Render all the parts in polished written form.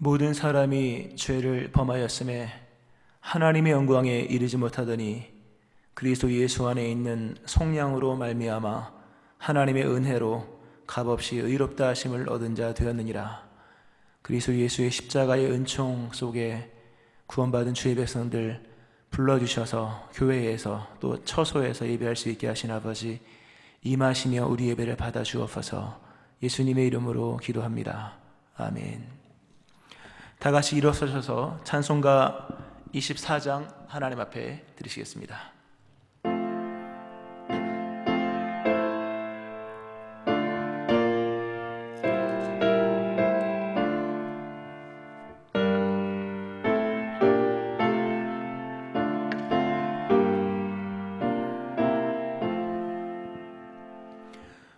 모든 사람이 죄를 범하였음에 하나님의 영광에 이르지 못하더니 그리스도 예수 안에 있는 속량으로 말미암아 하나님의 은혜로 값없이 의롭다 하심을 얻은 자 되었느니라. 그리스도 예수의 십자가의 은총 속에 구원받은 주의 백성들 불러주셔서 교회에서 또 처소에서 예배할 수 있게 하신 아버지, 임하시며 우리 예배를 받아 주옵소서. 예수님의 이름으로 기도합니다. 아멘. 다 같이 일어서셔서 찬송가 24장 하나님 앞에 드리시겠습니다.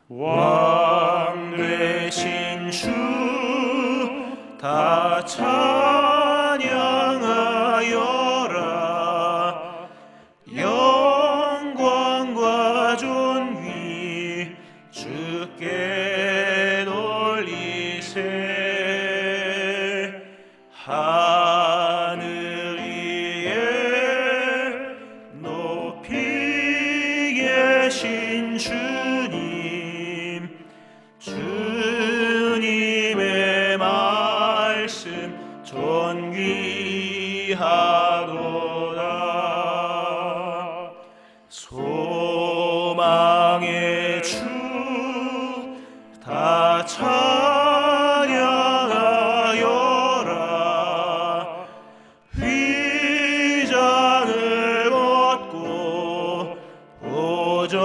왕 되신 주 다 찬양하여라. 영광과 존귀 주께 돌리세. 하늘 위에 높이 계신 주님, 주님의 말씀 존귀하도다. 소망의 주 다 찬양하여라. 휘장을 벗고 보좌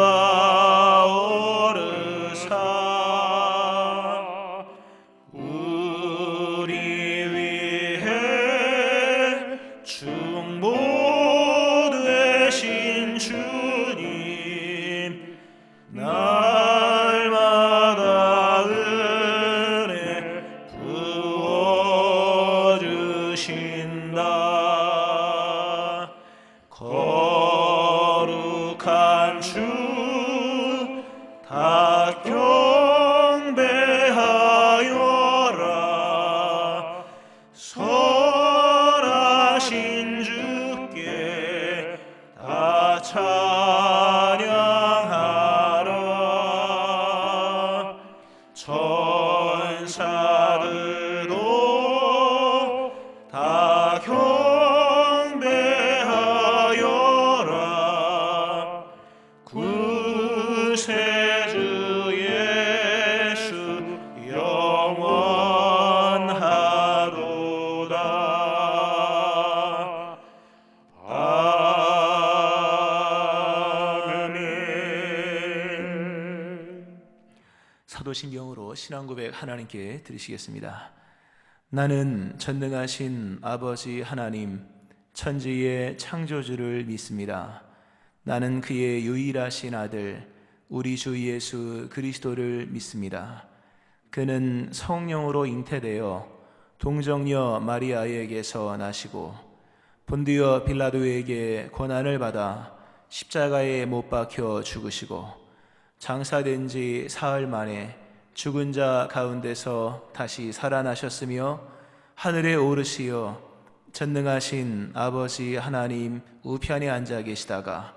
오르사. 우리 위해 중보 되신 주님, 날마다 은혜 부어주신다. 거룩한 주 다 경배하여라. 선하신 주께 다 찬양하라. 천사들도 다 경배하여라. 구세주 예수 영원하도다. 아멘. 사도신경으로 신앙고백 하나님께 드리시겠습니다. 나는 전능하신 아버지 하나님, 천지의 창조주를 믿습니다. 나는 그의 유일하신 아들 우리 주 예수 그리스도를 믿습니다. 그는 성령으로 잉태되어 동정녀 마리아에게서 나시고 본디오 빌라도에게 고난을 받아 십자가에 못 박혀 죽으시고 장사된 지 사흘 만에 죽은 자 가운데서 다시 살아나셨으며 하늘에 오르시어 전능하신 아버지 하나님 우편에 앉아 계시다가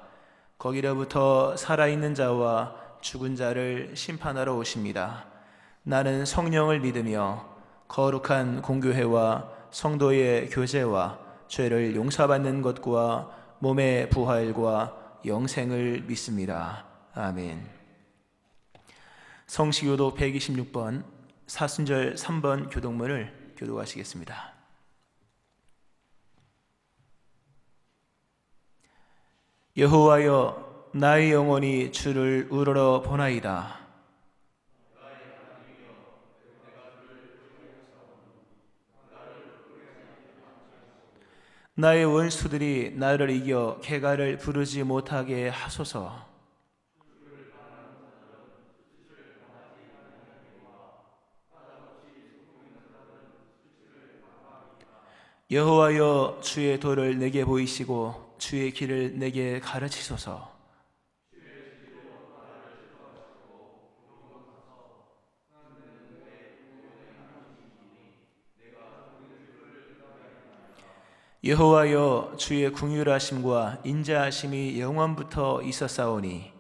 거기로부터 살아있는 자와 죽은 자를 심판하러 오십니다. 나는 성령을 믿으며 거룩한 공교회와 성도의 교제와 죄를 용서받는 것과 몸의 부활과 영생을 믿습니다. 아멘. 성시교도 126번 사순절 3번 교독문을 교독하시겠습니다. 여호와여, 나의 영혼이 주를 우러러 보나이다. 나의 원수들이 나를 이겨 개가를 부르지 못하게 하소서. 여호와여, 주의 도를 내게 보이시고 주의 길을 내게 가르치소서. 여호와여, 주의 궁휼하심과 인자하심이 영원부터 있었사오니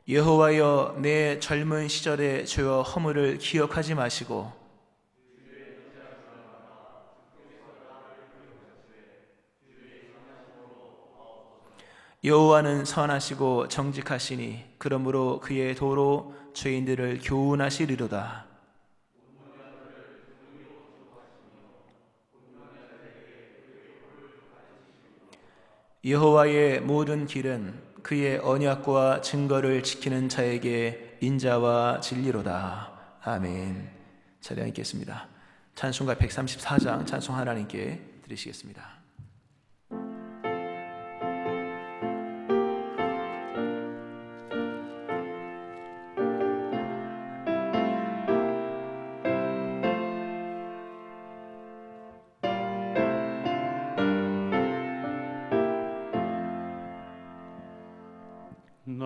여호와여, 내 젊은 시절의 죄와 허물을 기억하지 마시고 여호와는 선하시고 정직하시니 그러므로 그의 도로 죄인들을 교훈하시리로다. 여호와의 모든 길은 그의 언약과 증거를 지키는 자에게 인자와 진리로다. 아멘. 자리에 앉겠습니다. 찬송가 134장 찬송 하나님께 드리시겠습니다. 나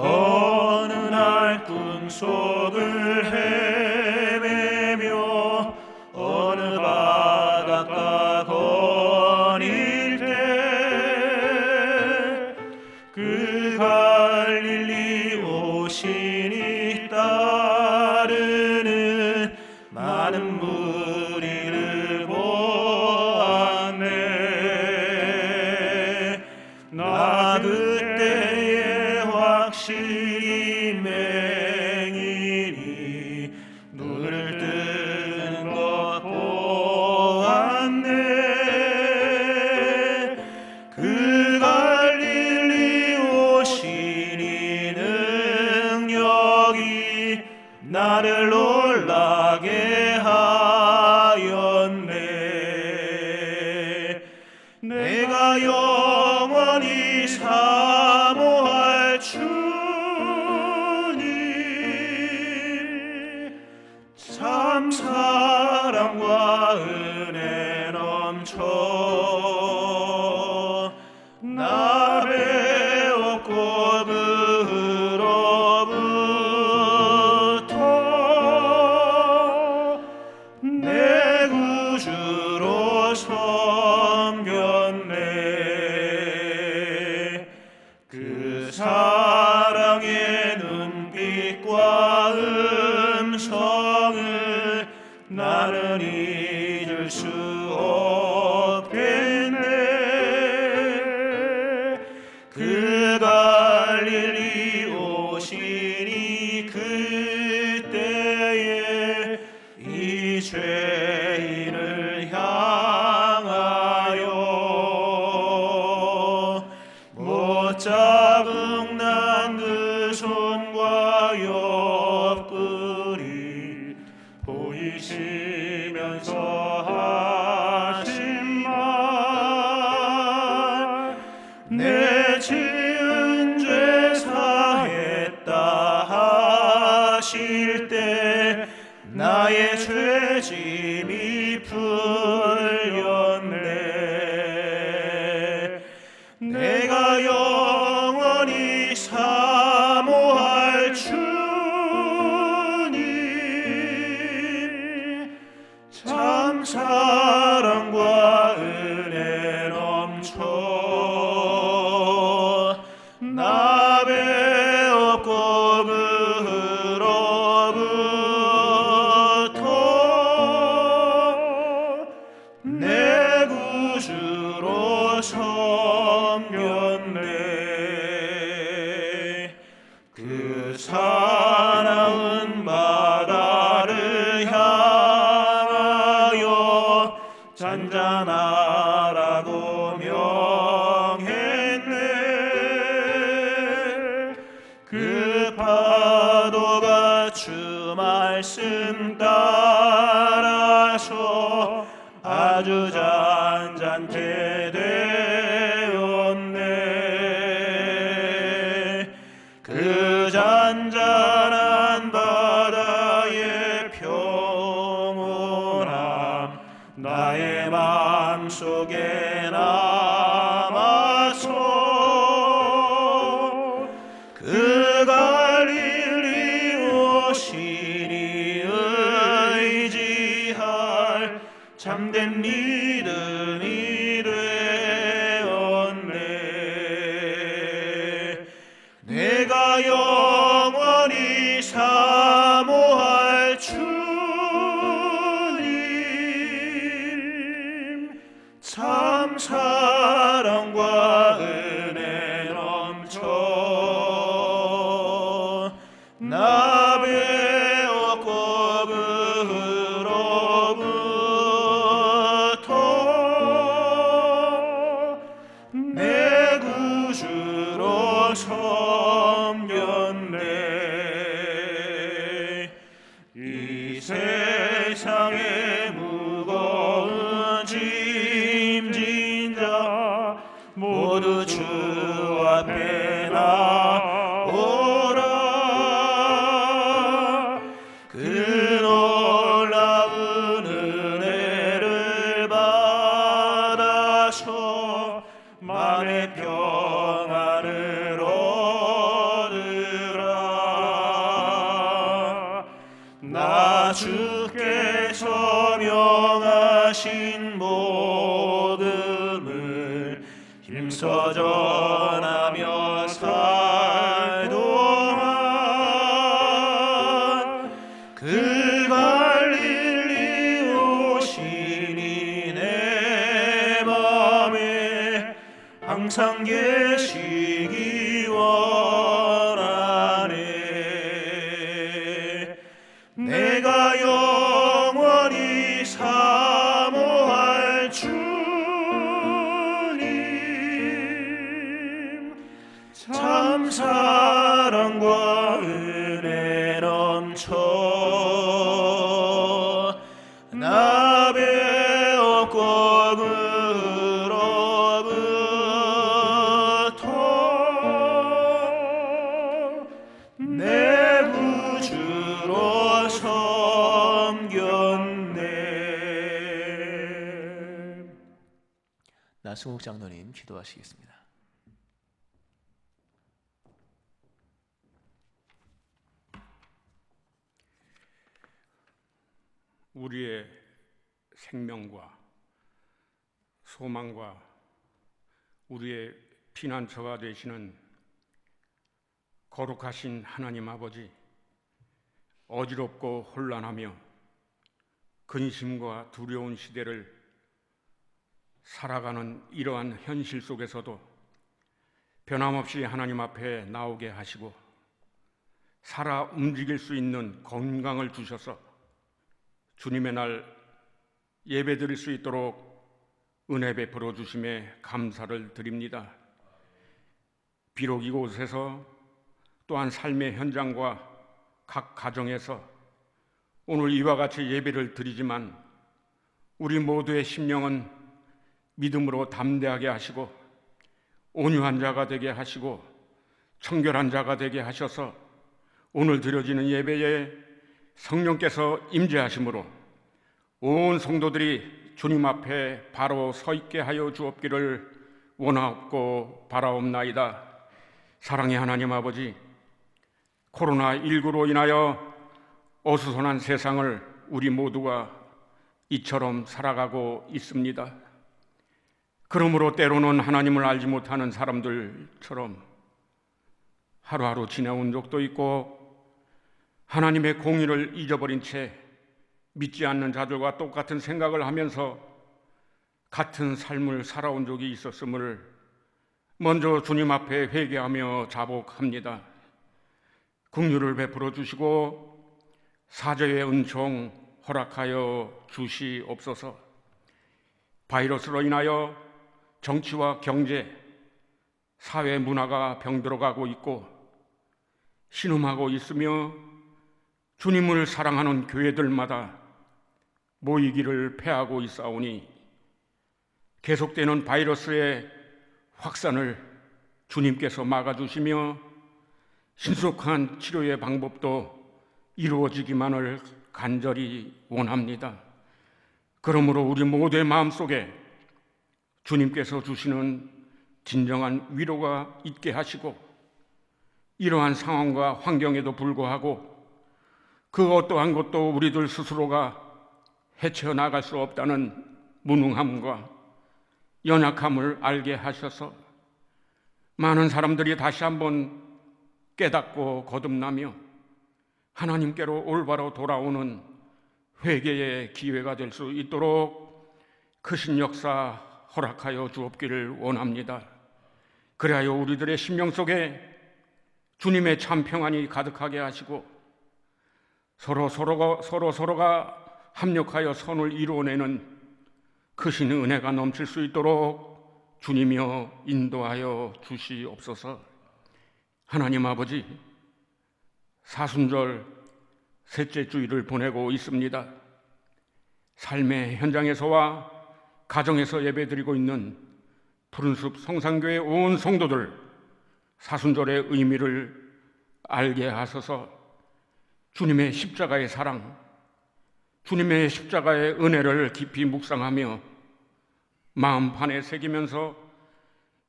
어느 날 꿈속을 헤매며 어느 바닷가 거닐 때 그 갈릴리 오신이 따르는 많은 무리를 보았네. 나 그때에 확실히 맹인이 눈을 뜨는 것 보았네. 그 갈릴리 오시니 능력이 나를 놀라게 하였네. 내가 영원히 사모할 주님, 참 사랑과 은혜 넘쳐 나 배웠고 그로부터 내 구주로 섬겼네. 그 사랑의 눈빛과 음성을 나는 잊을 수 없겠네. 그 갈릴리 오시니 그때에 이 죄인을 향하여 못 자국난 그 손과 옆구리 보이시면서 하신 말, 내 지은 죄 사했다 하실 때 나의 죄짐이 풀렸네. 내가 영원히 사모할 주님, 참 사랑과 은혜 넘쳐 나 배웠고 그로부터 내 구주로 섬겼네. 그 사랑은 바다를 향하여 잔잔하라고 명했네. 그 파도가 주 말씀 따라서 아주 잔잔케 되었네. 그 잔잔한 바다의 평온함 나의 마음속에 남아서 그 갈릴리 오시니 의지할 이 세상의 무거운 짐진 자 모두 주 앞에 나오라. 그 놀라운 은혜를 받아서 마음의 평안을 얻으라. 나 주께서 명하신 복음을 힘써 전하며 살 동안 그 갈릴리 오시니 내 맘에 항상 계시기 원하네. 내가 영원히 사모할 주님 참 사랑과 은혜 넘쳐 나 배웠고 그로부터 내 구주로 섬겼네. 나승욱 장로님 기도하시겠습니다. 우리의 생명과 소망과 우리의 피난처가 되시는 거룩하신 하나님 아버지, 어지럽고 혼란하며 근심과 두려운 시대를 살아가는 이러한 현실 속에서도 변함없이 하나님 앞에 나오게 하시고 살아 움직일 수 있는 건강을 주셔서 주님의 날 예배 드릴 수 있도록 은혜 베풀어 주심에 감사를 드립니다. 비록 이곳에서 또한 삶의 현장과 각 가정에서 오늘 이와 같이 예배를 드리지만 우리 모두의 심령은 믿음으로 담대하게 하시고 온유한 자가 되게 하시고 청결한 자가 되게 하셔서 오늘 드려지는 예배에 성령께서 임재하심으로 온 성도들이 주님 앞에 바로 서 있게 하여 주옵기를 원하옵고 바라옵나이다. 사랑의 하나님 아버지, 코로나19로 인하여 어수선한 세상을 우리 모두가 이처럼 살아가고 있습니다. 그러므로 때로는 하나님을 알지 못하는 사람들처럼 하루하루 지내온 적도 있고 하나님의 공의를 잊어버린 채 믿지 않는 자들과 똑같은 생각을 하면서 같은 삶을 살아온 적이 있었음을 먼저 주님 앞에 회개하며 자복합니다. 긍휼을 베풀어 주시고 사죄의 은총 허락하여 주시옵소서. 바이러스로 인하여 정치와 경제, 사회 문화가 병들어가고 있고 신음하고 있으며 주님을 사랑하는 교회들마다 모이기를 패하고 있사오니 계속되는 바이러스의 확산을 주님께서 막아주시며 신속한 치료의 방법도 이루어지기만을 간절히 원합니다. 그러므로 우리 모두의 마음속에 주님께서 주시는 진정한 위로가 있게 하시고 이러한 상황과 환경에도 불구하고 그 어떠한 것도 우리들 스스로가 헤쳐나갈 수 없다는 무능함과 연약함을 알게 하셔서 많은 사람들이 다시 한번 깨닫고 거듭나며 하나님께로 올바로 돌아오는 회개의 기회가 될 수 있도록 크신 역사 허락하여 주옵기를 원합니다. 그리하여 우리들의 심령 속에 주님의 참 평안이 가득하게 하시고 서로가 합력하여 선을 이루어내는 크신 은혜가 넘칠 수 있도록 주님이여 인도하여 주시옵소서. 하나님 아버지, 사순절 셋째 주일을 보내고 있습니다. 삶의 현장에서와 가정에서 예배드리고 있는 푸른숲 성산교회 온 성도들, 사순절의 의미를 알게 하소서. 주님의 십자가의 사랑, 주님의 십자가의 은혜를 깊이 묵상하며 마음판에 새기면서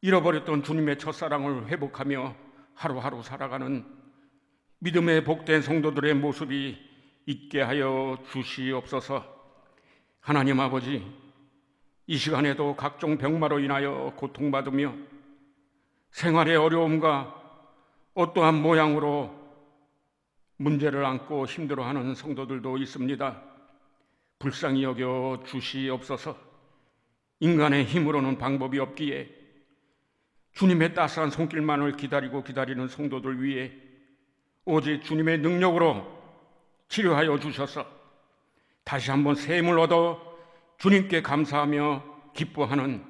잃어버렸던 주님의 첫사랑을 회복하며 하루하루 살아가는 믿음의 복된 성도들의 모습이 있게 하여 주시옵소서. 하나님 아버지, 이 시간에도 각종 병마로 인하여 고통받으며 생활의 어려움과 어떠한 모양으로 문제를 안고 힘들어하는 성도들도 있습니다. 불쌍히 여겨 주시옵소서. 인간의 힘으로는 방법이 없기에 주님의 따스한 손길만을 기다리는 성도들 위해 오직 주님의 능력으로 치료하여 주셔서 다시 한번 새 힘을 얻어 주님께 감사하며 기뻐하는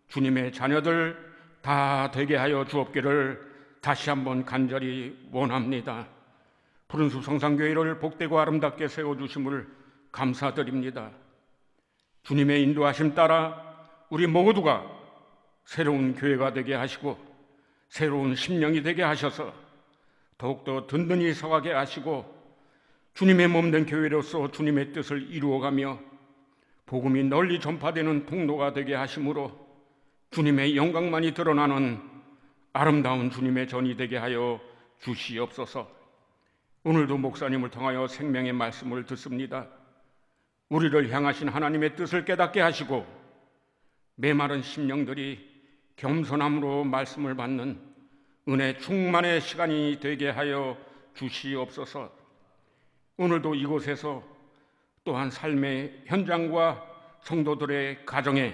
주님의 자녀들 다 되게 하여 주옵기를 다시 한번 간절히 원합니다. 푸른숲 성산교회를 복되고 아름답게 세워주심을 감사드립니다. 주님의 인도하심 따라 우리 모두가 새로운 교회가 되게 하시고 새로운 심령이 되게 하셔서 더욱더 든든히 서가게 하시고 주님의 몸된 교회로서 주님의 뜻을 이루어가며 복음이 널리 전파되는 통로가 되게 하심으로 주님의 영광만이 드러나는 아름다운 주님의 전이 되게 하여 주시옵소서. 오늘도 목사님을 통하여 생명의 말씀을 듣습니다. 우리를 향하신 하나님의 뜻을 깨닫게 하시고 메마른 심령들이 겸손함으로 말씀을 받는 은혜 충만의 시간이 되게 하여 주시옵소서. 오늘도 이곳에서 또한 삶의 현장과 성도들의 가정에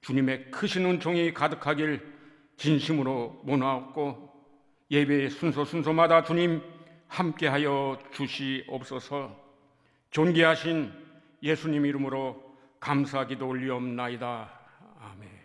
주님의 크신 은총이 가득하길 진심으로 원하옵고 예배의 순서마다 주님 함께하여 주시옵소서. 존귀하신 예수님 이름으로 감사기도 올리옵나이다. 아멘.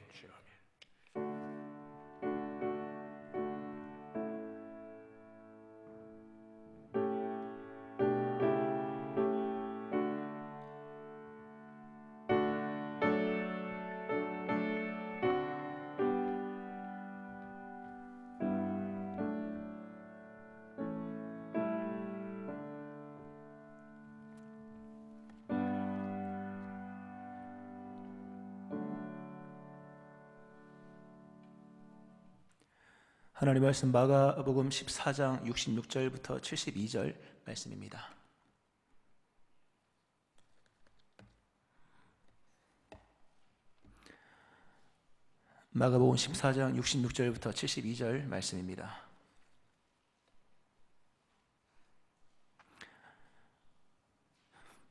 하나님 말씀 마가복음 14장 66절부터 72절 말씀입니다. 마가복음 14장 66절부터 72절 말씀입니다.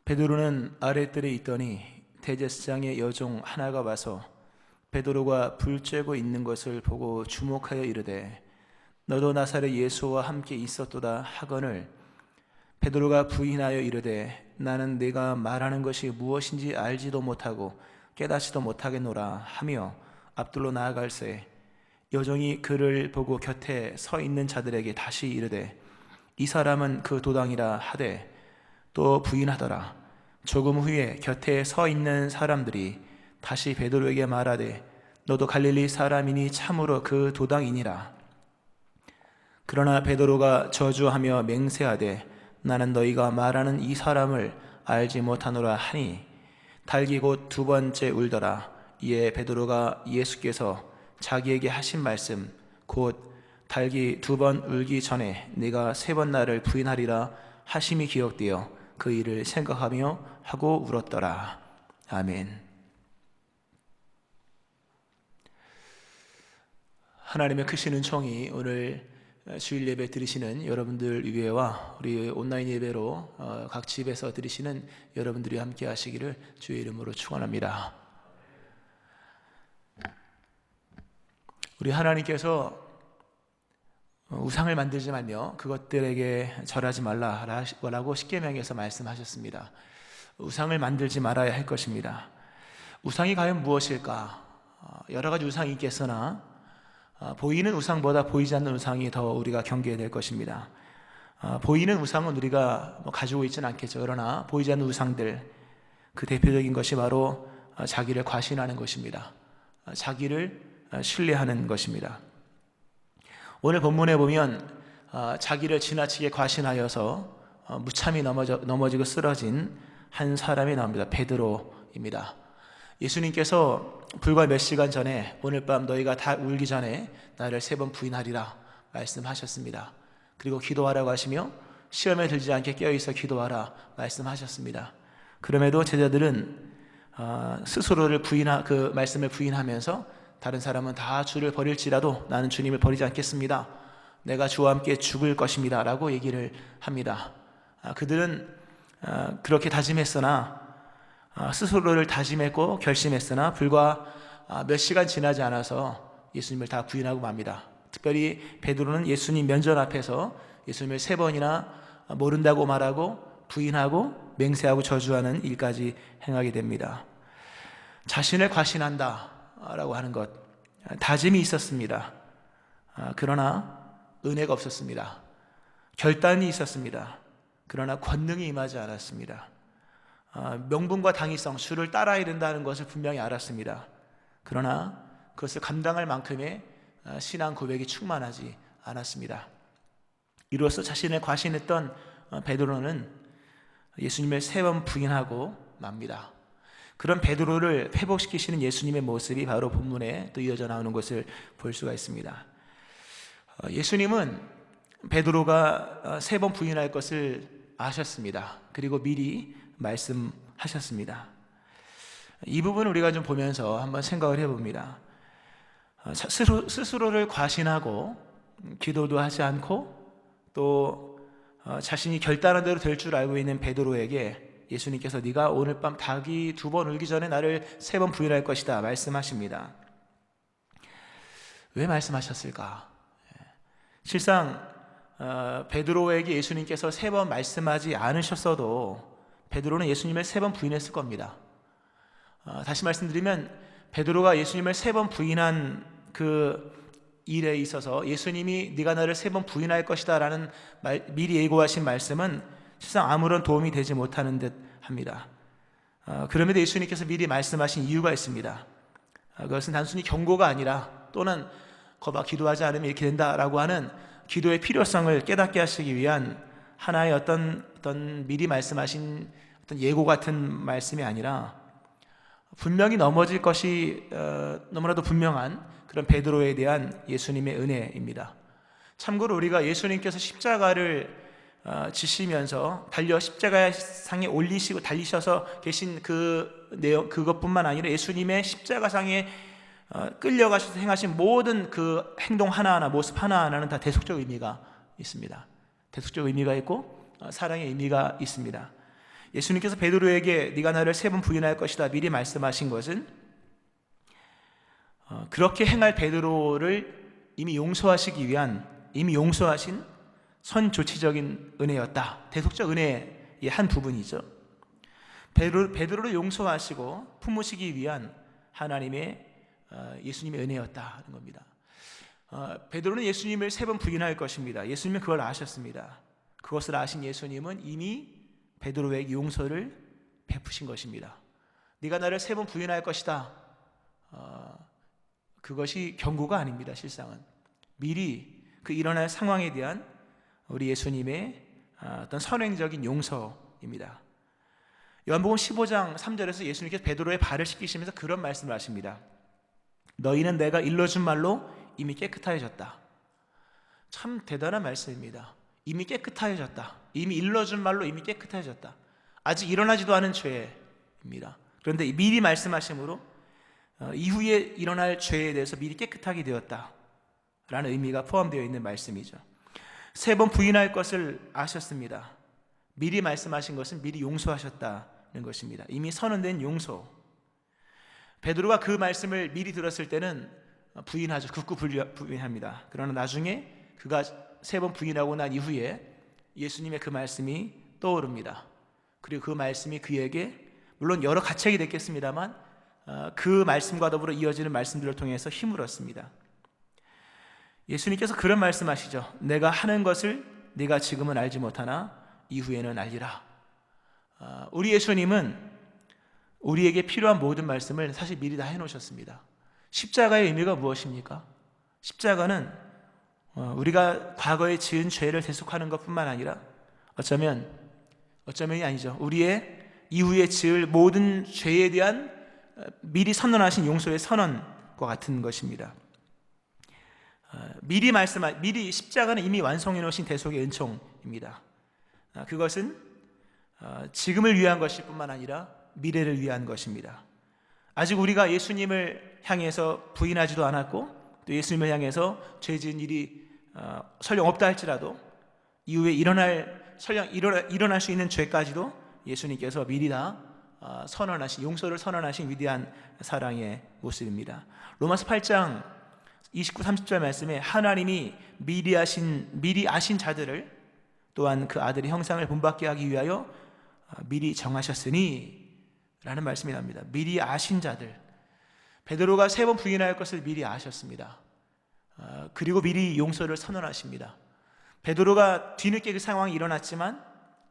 베드로는 아랫뜰에 있더니 대제사장의 여종 하나가 와서 베드로가 불 쬐고 있는 것을 보고 주목하여 이르되 너도 나사렛 예수와 함께 있었도다 하거늘 베드로가 부인하여 이르되 나는 네가 말하는 것이 무엇인지 알지도 못하고 깨닫지도 못하겠노라 하며 앞들로 나아갈새 여종이 그를 보고 곁에 서 있는 자들에게 다시 이르되 이 사람은 그 도당이라 하되 또 부인하더라. 조금 후에 곁에 서 있는 사람들이 다시 베드로에게 말하되 너도 갈릴리 사람이니 참으로 그 도당이니라. 그러나 베드로가 저주하며 맹세하되 나는 너희가 말하는 이 사람을 알지 못하노라 하니 닭이 곧 두 번째 울더라. 이에 베드로가 예수께서 자기에게 하신 말씀 곧 닭이 두 번 울기 전에 네가 세 번 나를 부인하리라 하심이 기억되어 그 일을 생각하며 하고 울었더라. 아멘. 하나님의 크신 은총이 오늘 주일 예배 드리시는 여러분들 위에와 우리 온라인 예배로 각 집에서 드리시는 여러분들이 함께 하시기를 주의 이름으로 축원합니다. 우리 하나님께서 우상을 만들지 말며 그것들에게 절하지 말라라고 십계명에서 말씀하셨습니다. 우상을 만들지 말아야 할 것입니다. 우상이 과연 무엇일까? 여러 가지 우상이 있겠으나 보이는 우상보다 보이지 않는 우상이 더 우리가 경계해야 될 것입니다. 보이는 우상은 우리가 가지고 있지는 않겠죠. 그러나 보이지 않는 우상들, 그 대표적인 것이 바로 자기를 과신하는 것입니다. 자기를 신뢰하는 것입니다. 오늘 본문에 보면 자기를 지나치게 과신하여서 무참히 넘어지고 쓰러진 한 사람이 나옵니다. 베드로입니다. 예수님께서 불과 몇 시간 전에 오늘 밤 너희가 다 울기 전에 나를 3번 부인하리라 말씀하셨습니다. 그리고 기도하라고 하시며 시험에 들지 않게 깨어있어 기도하라 말씀하셨습니다. 그럼에도 제자들은 스스로를 그 말씀을 부인하면서 다른 사람은 다 주를 버릴지라도 나는 주님을 버리지 않겠습니다. 내가 주와 함께 죽을 것입니다 라고 얘기를 합니다. 그들은 그렇게 다짐했으나 스스로를 다짐했고 결심했으나 불과 몇 시간 지나지 않아서 예수님을 다 부인하고 맙니다. 특별히 베드로는 예수님 면전 앞에서 예수님을 3번이나 모른다고 말하고 부인하고 맹세하고 저주하는 일까지 행하게 됩니다. 자신을 과신한다 라고 하는 것, 다짐이 있었습니다. 그러나 은혜가 없었습니다. 결단이 있었습니다. 그러나 권능이 임하지 않았습니다. 명분과 당위성, 주를 따라야 된다는 것을 분명히 알았습니다. 그러나 그것을 감당할 만큼의 신앙 고백이 충만하지 않았습니다. 이로써 자신을 과신했던 베드로는 예수님을 3번 부인하고 맙니다. 그런 베드로를 회복시키시는 예수님의 모습이 바로 본문에 또 이어져 나오는 것을 볼 수가 있습니다. 예수님은 베드로가 3번 부인할 것을 아셨습니다. 그리고 미리 말씀하셨습니다. 이 부분을 우리가 좀 보면서 한번 생각을 해봅니다. 스스로를 과신하고 기도도 하지 않고 또 자신이 결단한 대로 될 줄 알고 있는 베드로에게 예수님께서 네가 오늘 밤 닭이 2번 울기 전에 나를 3번 부인할 것이다 말씀하십니다. 왜 말씀하셨을까? 실상 베드로에게 예수님께서 3번 말씀하지 않으셨어도 베드로는 예수님을 3번 부인했을 겁니다. 다시 말씀드리면 베드로가 예수님을 3번 부인한 그 일에 있어서 예수님이 네가 나를 3번 부인할 것이다 라는 미리 예고하신 말씀은 실상 아무런 도움이 되지 못하는 듯 합니다. 그럼에도 예수님께서 미리 말씀하신 이유가 있습니다. 그것은 단순히 경고가 아니라 또는 거봐 기도하지 않으면 이렇게 된다라고 하는 기도의 필요성을 깨닫게 하시기 위한 하나의 어떤 미리 말씀하신 어떤 예고 같은 말씀이 아니라 분명히 넘어질 것이 너무나도 분명한 그런 베드로에 대한 예수님의 은혜입니다. 참고로 우리가 예수님께서 십자가를 지시면서 달려 십자가상에 올리시고 달리셔서 계신 그 내용, 그것뿐만 아니라 예수님의 십자가상에 끌려가셔서 행하신 모든 그 행동 하나하나, 모습 하나하나는 다 대속적 의미가 있습니다. 대속적 의미가 있고 사랑의 의미가 있습니다. 예수님께서 베드로에게 네가 나를 3번 부인할 것이다 미리 말씀하신 것은 그렇게 행할 베드로를 이미 용서하시기 위한 이미 용서하신 선조치적인 은혜였다. 대속적 은혜의 한 부분이죠. 베드로를 용서하시고 품으시기 위한 하나님의 예수님의 은혜였다는 겁니다. 베드로는 예수님을 3번 부인할 것입니다. 예수님은 그걸 아셨습니다. 그것을 아신 예수님은 이미 베드로에게 용서를 베푸신 것입니다. 네가 나를 3번 부인할 것이다. 그것이 경고가 아닙니다. 실상은 미리 그 일어날 상황에 대한 우리 예수님의 어떤 선행적인 용서입니다. 요한복음 15장 3절에서 예수님께서 베드로의 발을 씻기시면서 그런 말씀을 하십니다. 너희는 내가 일러준 말로 이미 깨끗하여졌다. 참 대단한 말씀입니다. 이미 깨끗하여졌다. 이미 일러준 말로 이미 깨끗하여졌다. 아직 일어나지도 않은 죄입니다. 그런데 미리 말씀하심으로 이후에 일어날 죄에 대해서 미리 깨끗하게 되었다 라는 의미가 포함되어 있는 말씀이죠. 3번 부인할 것을 아셨습니다. 미리 말씀하신 것은 미리 용서하셨다는 것입니다. 이미 선언된 용서. 베드로가 그 말씀을 미리 들었을 때는 부인하죠. 극구 부인합니다. 그러나 나중에 그가 3번 부인하고 난 이후에 예수님의 그 말씀이 떠오릅니다. 그리고 그 말씀이 그에게 물론 여러 가책이 됐겠습니다만 그 말씀과 더불어 이어지는 말씀들을 통해서 힘을 얻습니다. 예수님께서 그런 말씀하시죠. 내가 하는 것을 네가 지금은 알지 못하나 이후에는 알리라. 우리 예수님은 우리에게 필요한 모든 말씀을 사실 미리 다 해놓으셨습니다. 십자가의 의미가 무엇입니까? 십자가는 우리가 과거에 지은 죄를 대속하는 것뿐만 아니라 어쩌면이 아니죠. 우리의 이후에 지을 모든 죄에 대한 미리 선언하신 용서의 선언과 같은 것입니다. 미리 십자가는 이미 완성해 놓으신 대속의 은총입니다. 그것은 지금을 위한 것일 뿐만 아니라 미래를 위한 것입니다. 아직 우리가 예수님을 향해서 부인하지도 않았고 또 예수님을 향해서 죄 지은 일이 설령 없다 할지라도 이후에 일어날 수 있는 죄까지도 예수님께서 미리 다 선언하신, 용서를 선언하신 위대한 사랑의 모습입니다. 로마서 8장 29, 30절 말씀에 하나님이 미리 아신 자들을 또한 그 아들의 형상을 본받게 하기 위하여 미리 정하셨으니 라는 말씀이 납니다. 미리 아신 자들, 베드로가 3번 부인할 것을 미리 아셨습니다. 그리고 미리 용서를 선언하십니다. 베드로가 뒤늦게 그 상황이 일어났지만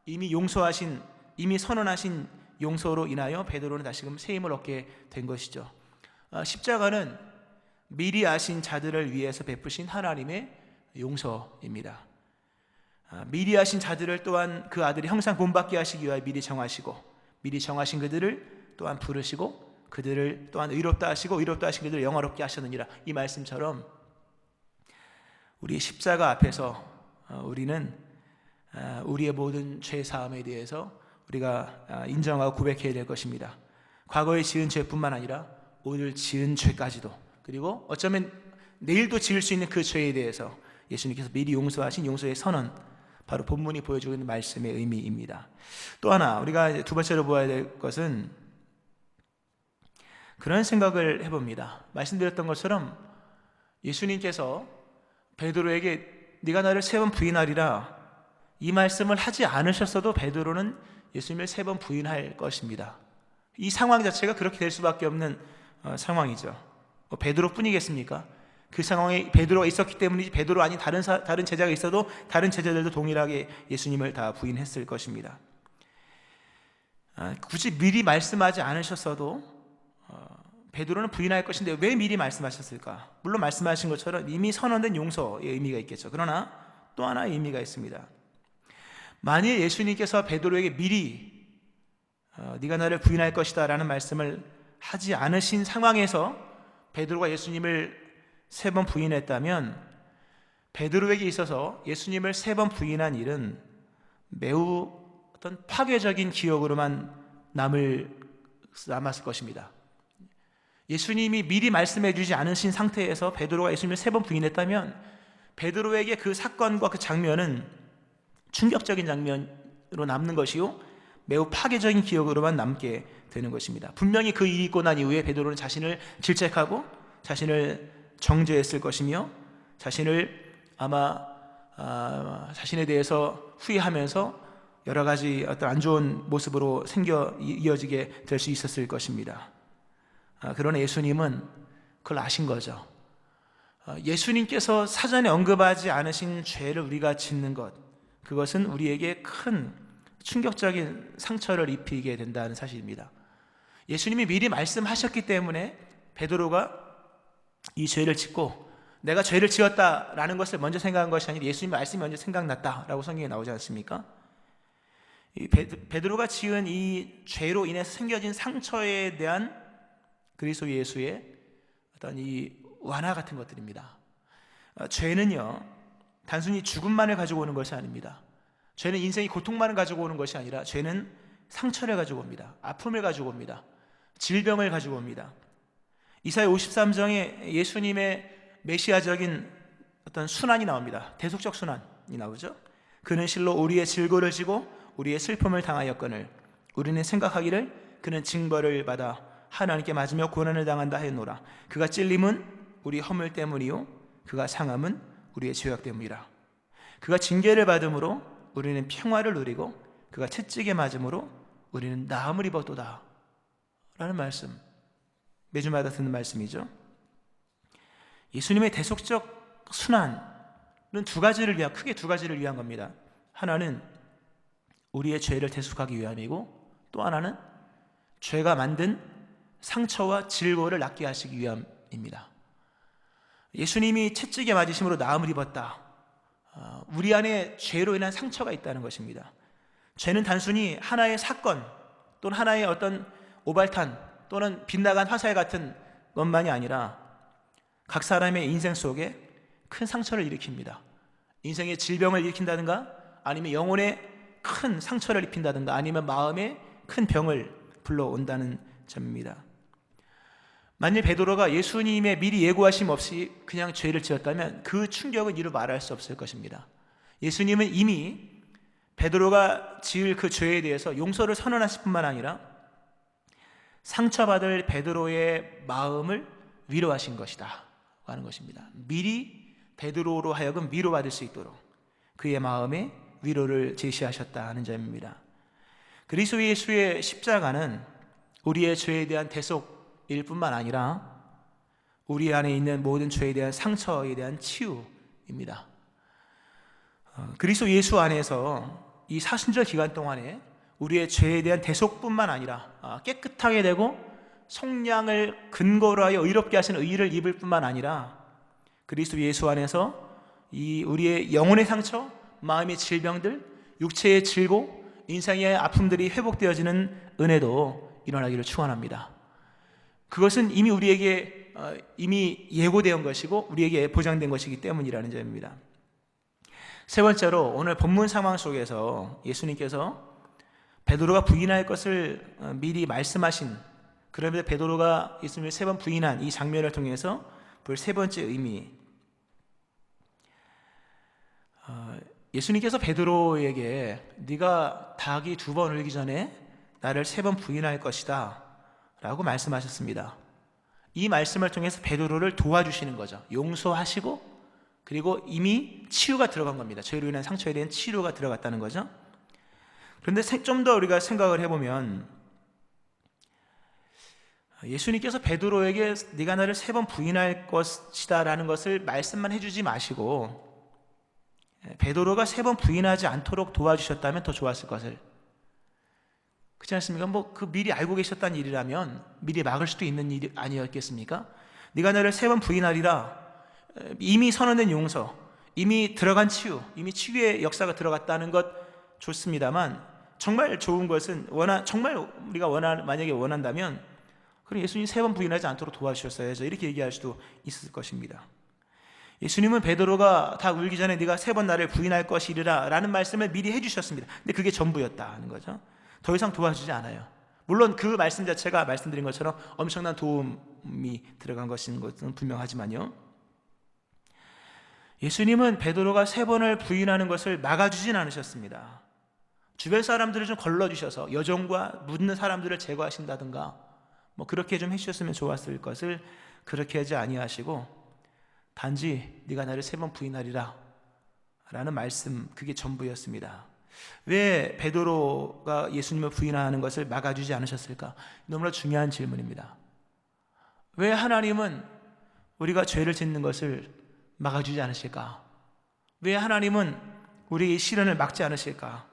이미 선언하신 용서로 인하여 베드로는 다시금 새 힘을 얻게 된 것이죠. 십자가는 미리 아신 자들을 위해서 베푸신 하나님의 용서입니다. 미리 아신 자들을 또한 그 아들의 형상 본받게 하시기 위하여 미리 정하신 그들을 또한 부르시고 그들을 또한 의롭다 하시고 의롭다 하신 그들을 영화롭게 하셨느니라. 이 말씀처럼 우리 십자가 앞에서 우리는 우리의 모든 죄 사함에 대해서 우리가 인정하고 고백해야 될 것입니다. 과거에 지은 죄뿐만 아니라 오늘 지은 죄까지도, 그리고 어쩌면 내일도 지을 수 있는 그 죄에 대해서 예수님께서 미리 용서하신 용서의 선언, 바로 본문이 보여주고 있는 말씀의 의미입니다. 또 하나 우리가 두 번째로 보아야 될 것은 그런 생각을 해봅니다. 말씀드렸던 것처럼 예수님께서 베드로에게 네가 나를 3번 부인하리라, 이 말씀을 하지 않으셨어도 베드로는 예수님을 3번 부인할 것입니다. 이 상황 자체가 그렇게 될 수밖에 없는 상황이죠. 베드로뿐이겠습니까? 그 상황에 베드로가 있었기 때문이지, 베드로 아닌 다른 제자가 있어도 다른 제자들도 동일하게 예수님을 다 부인했을 것입니다. 굳이 미리 말씀하지 않으셨어도 베드로는 부인할 것인데 왜 미리 말씀하셨을까? 물론 말씀하신 것처럼 이미 선언된 용서의 의미가 있겠죠. 그러나 또 하나의 의미가 있습니다. 만일 예수님께서 베드로에게 미리 네가 나를 부인할 것이다 라는 말씀을 하지 않으신 상황에서 베드로가 예수님을 3번 부인했다면, 베드로에게 있어서 예수님을 3번 부인한 일은 매우 어떤 파괴적인 기억으로만 남았을 것입니다. 예수님이 미리 말씀해 주지 않으신 상태에서 베드로가 예수님을 3번 부인했다면 베드로에게 그 사건과 그 장면은 충격적인 장면으로 남는 것이요, 매우 파괴적인 기억으로만 남게 되는 것입니다. 분명히 그 일이 있고 난 이후에 베드로는 자신을 질책하고 자신을 정죄했을 것이며 자신을 아마 자신에 대해서 후회하면서 여러 가지 어떤 안 좋은 모습으로 이어지게 될 수 있었을 것입니다. 그러나 예수님은 그걸 아신 거죠. 예수님께서 사전에 언급하지 않으신 죄를 우리가 짓는 것, 그것은 우리에게 큰 충격적인 상처를 입히게 된다는 사실입니다. 예수님이 미리 말씀하셨기 때문에 베드로가 이 죄를 짓고 내가 죄를 지었다라는 것을 먼저 생각한 것이 아니라 예수님의 말씀이 먼저 생각났다라고 성경에 나오지 않습니까? 베드로가 지은 이 죄로 인해서 생겨진 상처에 대한 그리스도 예수의 어떤 이 완화 같은 것들입니다. 죄는요, 단순히 죽음만을 가지고 오는 것이 아닙니다. 죄는 인생의 고통만을 가지고 오는 것이 아니라 죄는 상처를 가지고 옵니다. 아픔을 가지고 옵니다. 질병을 가지고 옵니다. 이사야 53장에 예수님의 메시아적인 어떤 순환이 나옵니다. 대속적 순환이 나오죠. 그는 실로 우리의 질고를 지고 우리의 슬픔을 당하였거늘 우리는 생각하기를 그는 징벌을 받아 하나님께 맞으며 고난을 당한다 하였노라. 그가 찔림은 우리 허물 때문이요 그가 상함은 우리의 죄악 때문이라. 그가 징계를 받음으로 우리는 평화를 누리고 그가 채찍에 맞음으로 우리는 나음을 입었도다 라는 말씀, 매주마다 듣는 말씀이죠. 예수님의 대속적 순환, 크게 두 가지를 위한 겁니다. 하나는 우리의 죄를 대속하기 위함이고, 또 하나는 죄가 만든 상처와 질고를 낫게 하시기 위함입니다. 예수님이 채찍에 맞으심으로 나음을 입었다. 우리 안에 죄로 인한 상처가 있다는 것입니다. 죄는 단순히 하나의 사건 또는 하나의 어떤 오발탄 또는 빗나간 화살 같은 것만이 아니라 각 사람의 인생 속에 큰 상처를 일으킵니다. 인생의 질병을 일으킨다든가, 아니면 영혼에 큰 상처를 입힌다든가, 아니면 마음에 큰 병을 불러온다는 점입니다. 만일 베드로가 예수님의 미리 예고하심 없이 그냥 죄를 지었다면 그 충격은 이루 말할 수 없을 것입니다. 예수님은 이미 베드로가 지을 그 죄에 대해서 용서를 선언하실 뿐만 아니라 상처받을 베드로의 마음을 위로하신 것이다 하는 것입니다. 미리 베드로로 하여금 위로받을 수 있도록 그의 마음에 위로를 제시하셨다 하는 점입니다. 그리스도 예수의 십자가는 우리의 죄에 대한 대속일 뿐만 아니라 우리 안에 있는 모든 죄에 대한 상처에 대한 치유입니다. 그리스도 예수 안에서 이 사순절 기간 동안에 우리의 죄에 대한 대속뿐만 아니라 깨끗하게 되고 속량을 근거로 하여 의롭게 하시는 의를 입을 뿐만 아니라 그리스도 예수 안에서 이 우리의 영혼의 상처, 마음의 질병들, 육체의 질고, 인생의 아픔들이 회복되어지는 은혜도 일어나기를 축원합니다. 그것은 이미 우리에게 이미 예고된 것이고 우리에게 보장된 것이기 때문이라는 점입니다. 세 번째로, 오늘 본문 상황 속에서 예수님께서 베드로가 부인할 것을 미리 말씀하신, 그러면서 베드로가 예수님을 세 번 부인한 이 장면을 통해서 볼 세 번째 의미, 예수님께서 베드로에게 네가 닭이 두 번 울기 전에 나를 세 번 부인할 것이다 라고 말씀하셨습니다. 이 말씀을 통해서 베드로를 도와주시는 거죠. 용서하시고, 그리고 이미 치유가 들어간 겁니다. 죄로 인한 상처에 대한 치료가 들어갔다는 거죠. 그런데 좀 더 우리가 생각을 해보면 예수님께서 베드로에게 네가 나를 세 번 부인할 것이다 라는 것을 말씀만 해주지 마시고 베드로가 세 번 부인하지 않도록 도와주셨다면 더 좋았을 것을, 그렇지 않습니까? 그 미리 알고 계셨다는 일이라면 미리 막을 수도 있는 일이 아니었겠습니까? 네가 나를 세 번 부인하리라, 이미 선언된 용서, 이미 들어간 치유, 이미 치유의 역사가 들어갔다는 것 좋습니다만, 정말 좋은 것은 정말 우리가 만약에 원한다면 그럼 예수님 세 번 부인하지 않도록 도와주셨어야죠, 이렇게 얘기할 수도 있을 것입니다. 예수님은 베드로가 다 울기 전에 네가 세 번 나를 부인할 것이리라 라는 말씀을 미리 해주셨습니다. 근데 그게 전부였다는 거죠. 더 이상 도와주지 않아요. 물론 그 말씀 자체가 말씀드린 것처럼 엄청난 도움이 들어간 것인 것은 분명하지만요, 예수님은 베드로가 세 번을 부인하는 것을 막아주진 않으셨습니다. 주변 사람들을 좀 걸러주셔서 여종과 묻는 사람들을 제거하신다든가 그렇게 좀 해주셨으면 좋았을 것을 그렇게 하지 아니하시고 단지 네가 나를 세 번 부인하리라 라는 말씀, 그게 전부였습니다. 왜 베드로가 예수님을 부인하는 것을 막아주지 않으셨을까? 너무나 중요한 질문입니다. 왜 하나님은 우리가 죄를 짓는 것을 막아주지 않으실까? 왜 하나님은 우리의 시련을 막지 않으실까?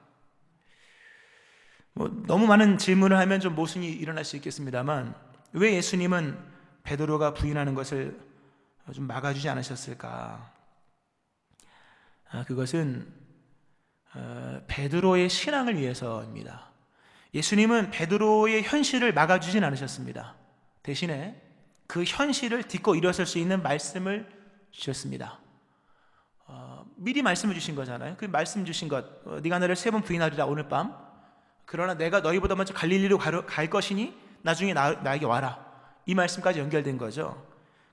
너무 많은 질문을 하면 좀 모순이 일어날 수 있겠습니다만, 왜 예수님은 베드로가 부인하는 것을 좀 막아주지 않으셨을까? 그것은 베드로의 신앙을 위해서입니다. 예수님은 베드로의 현실을 막아주진 않으셨습니다. 대신에 그 현실을 딛고 일어설 수 있는 말씀을 주셨습니다. 미리 말씀을 주신 거잖아요. 그 말씀 주신 것, 네가 나를 세 번 부인하리라 오늘 밤, 그러나 내가 너희보다 먼저 갈릴리로 갈 것이니 나중에 나에게 와라, 이 말씀까지 연결된 거죠.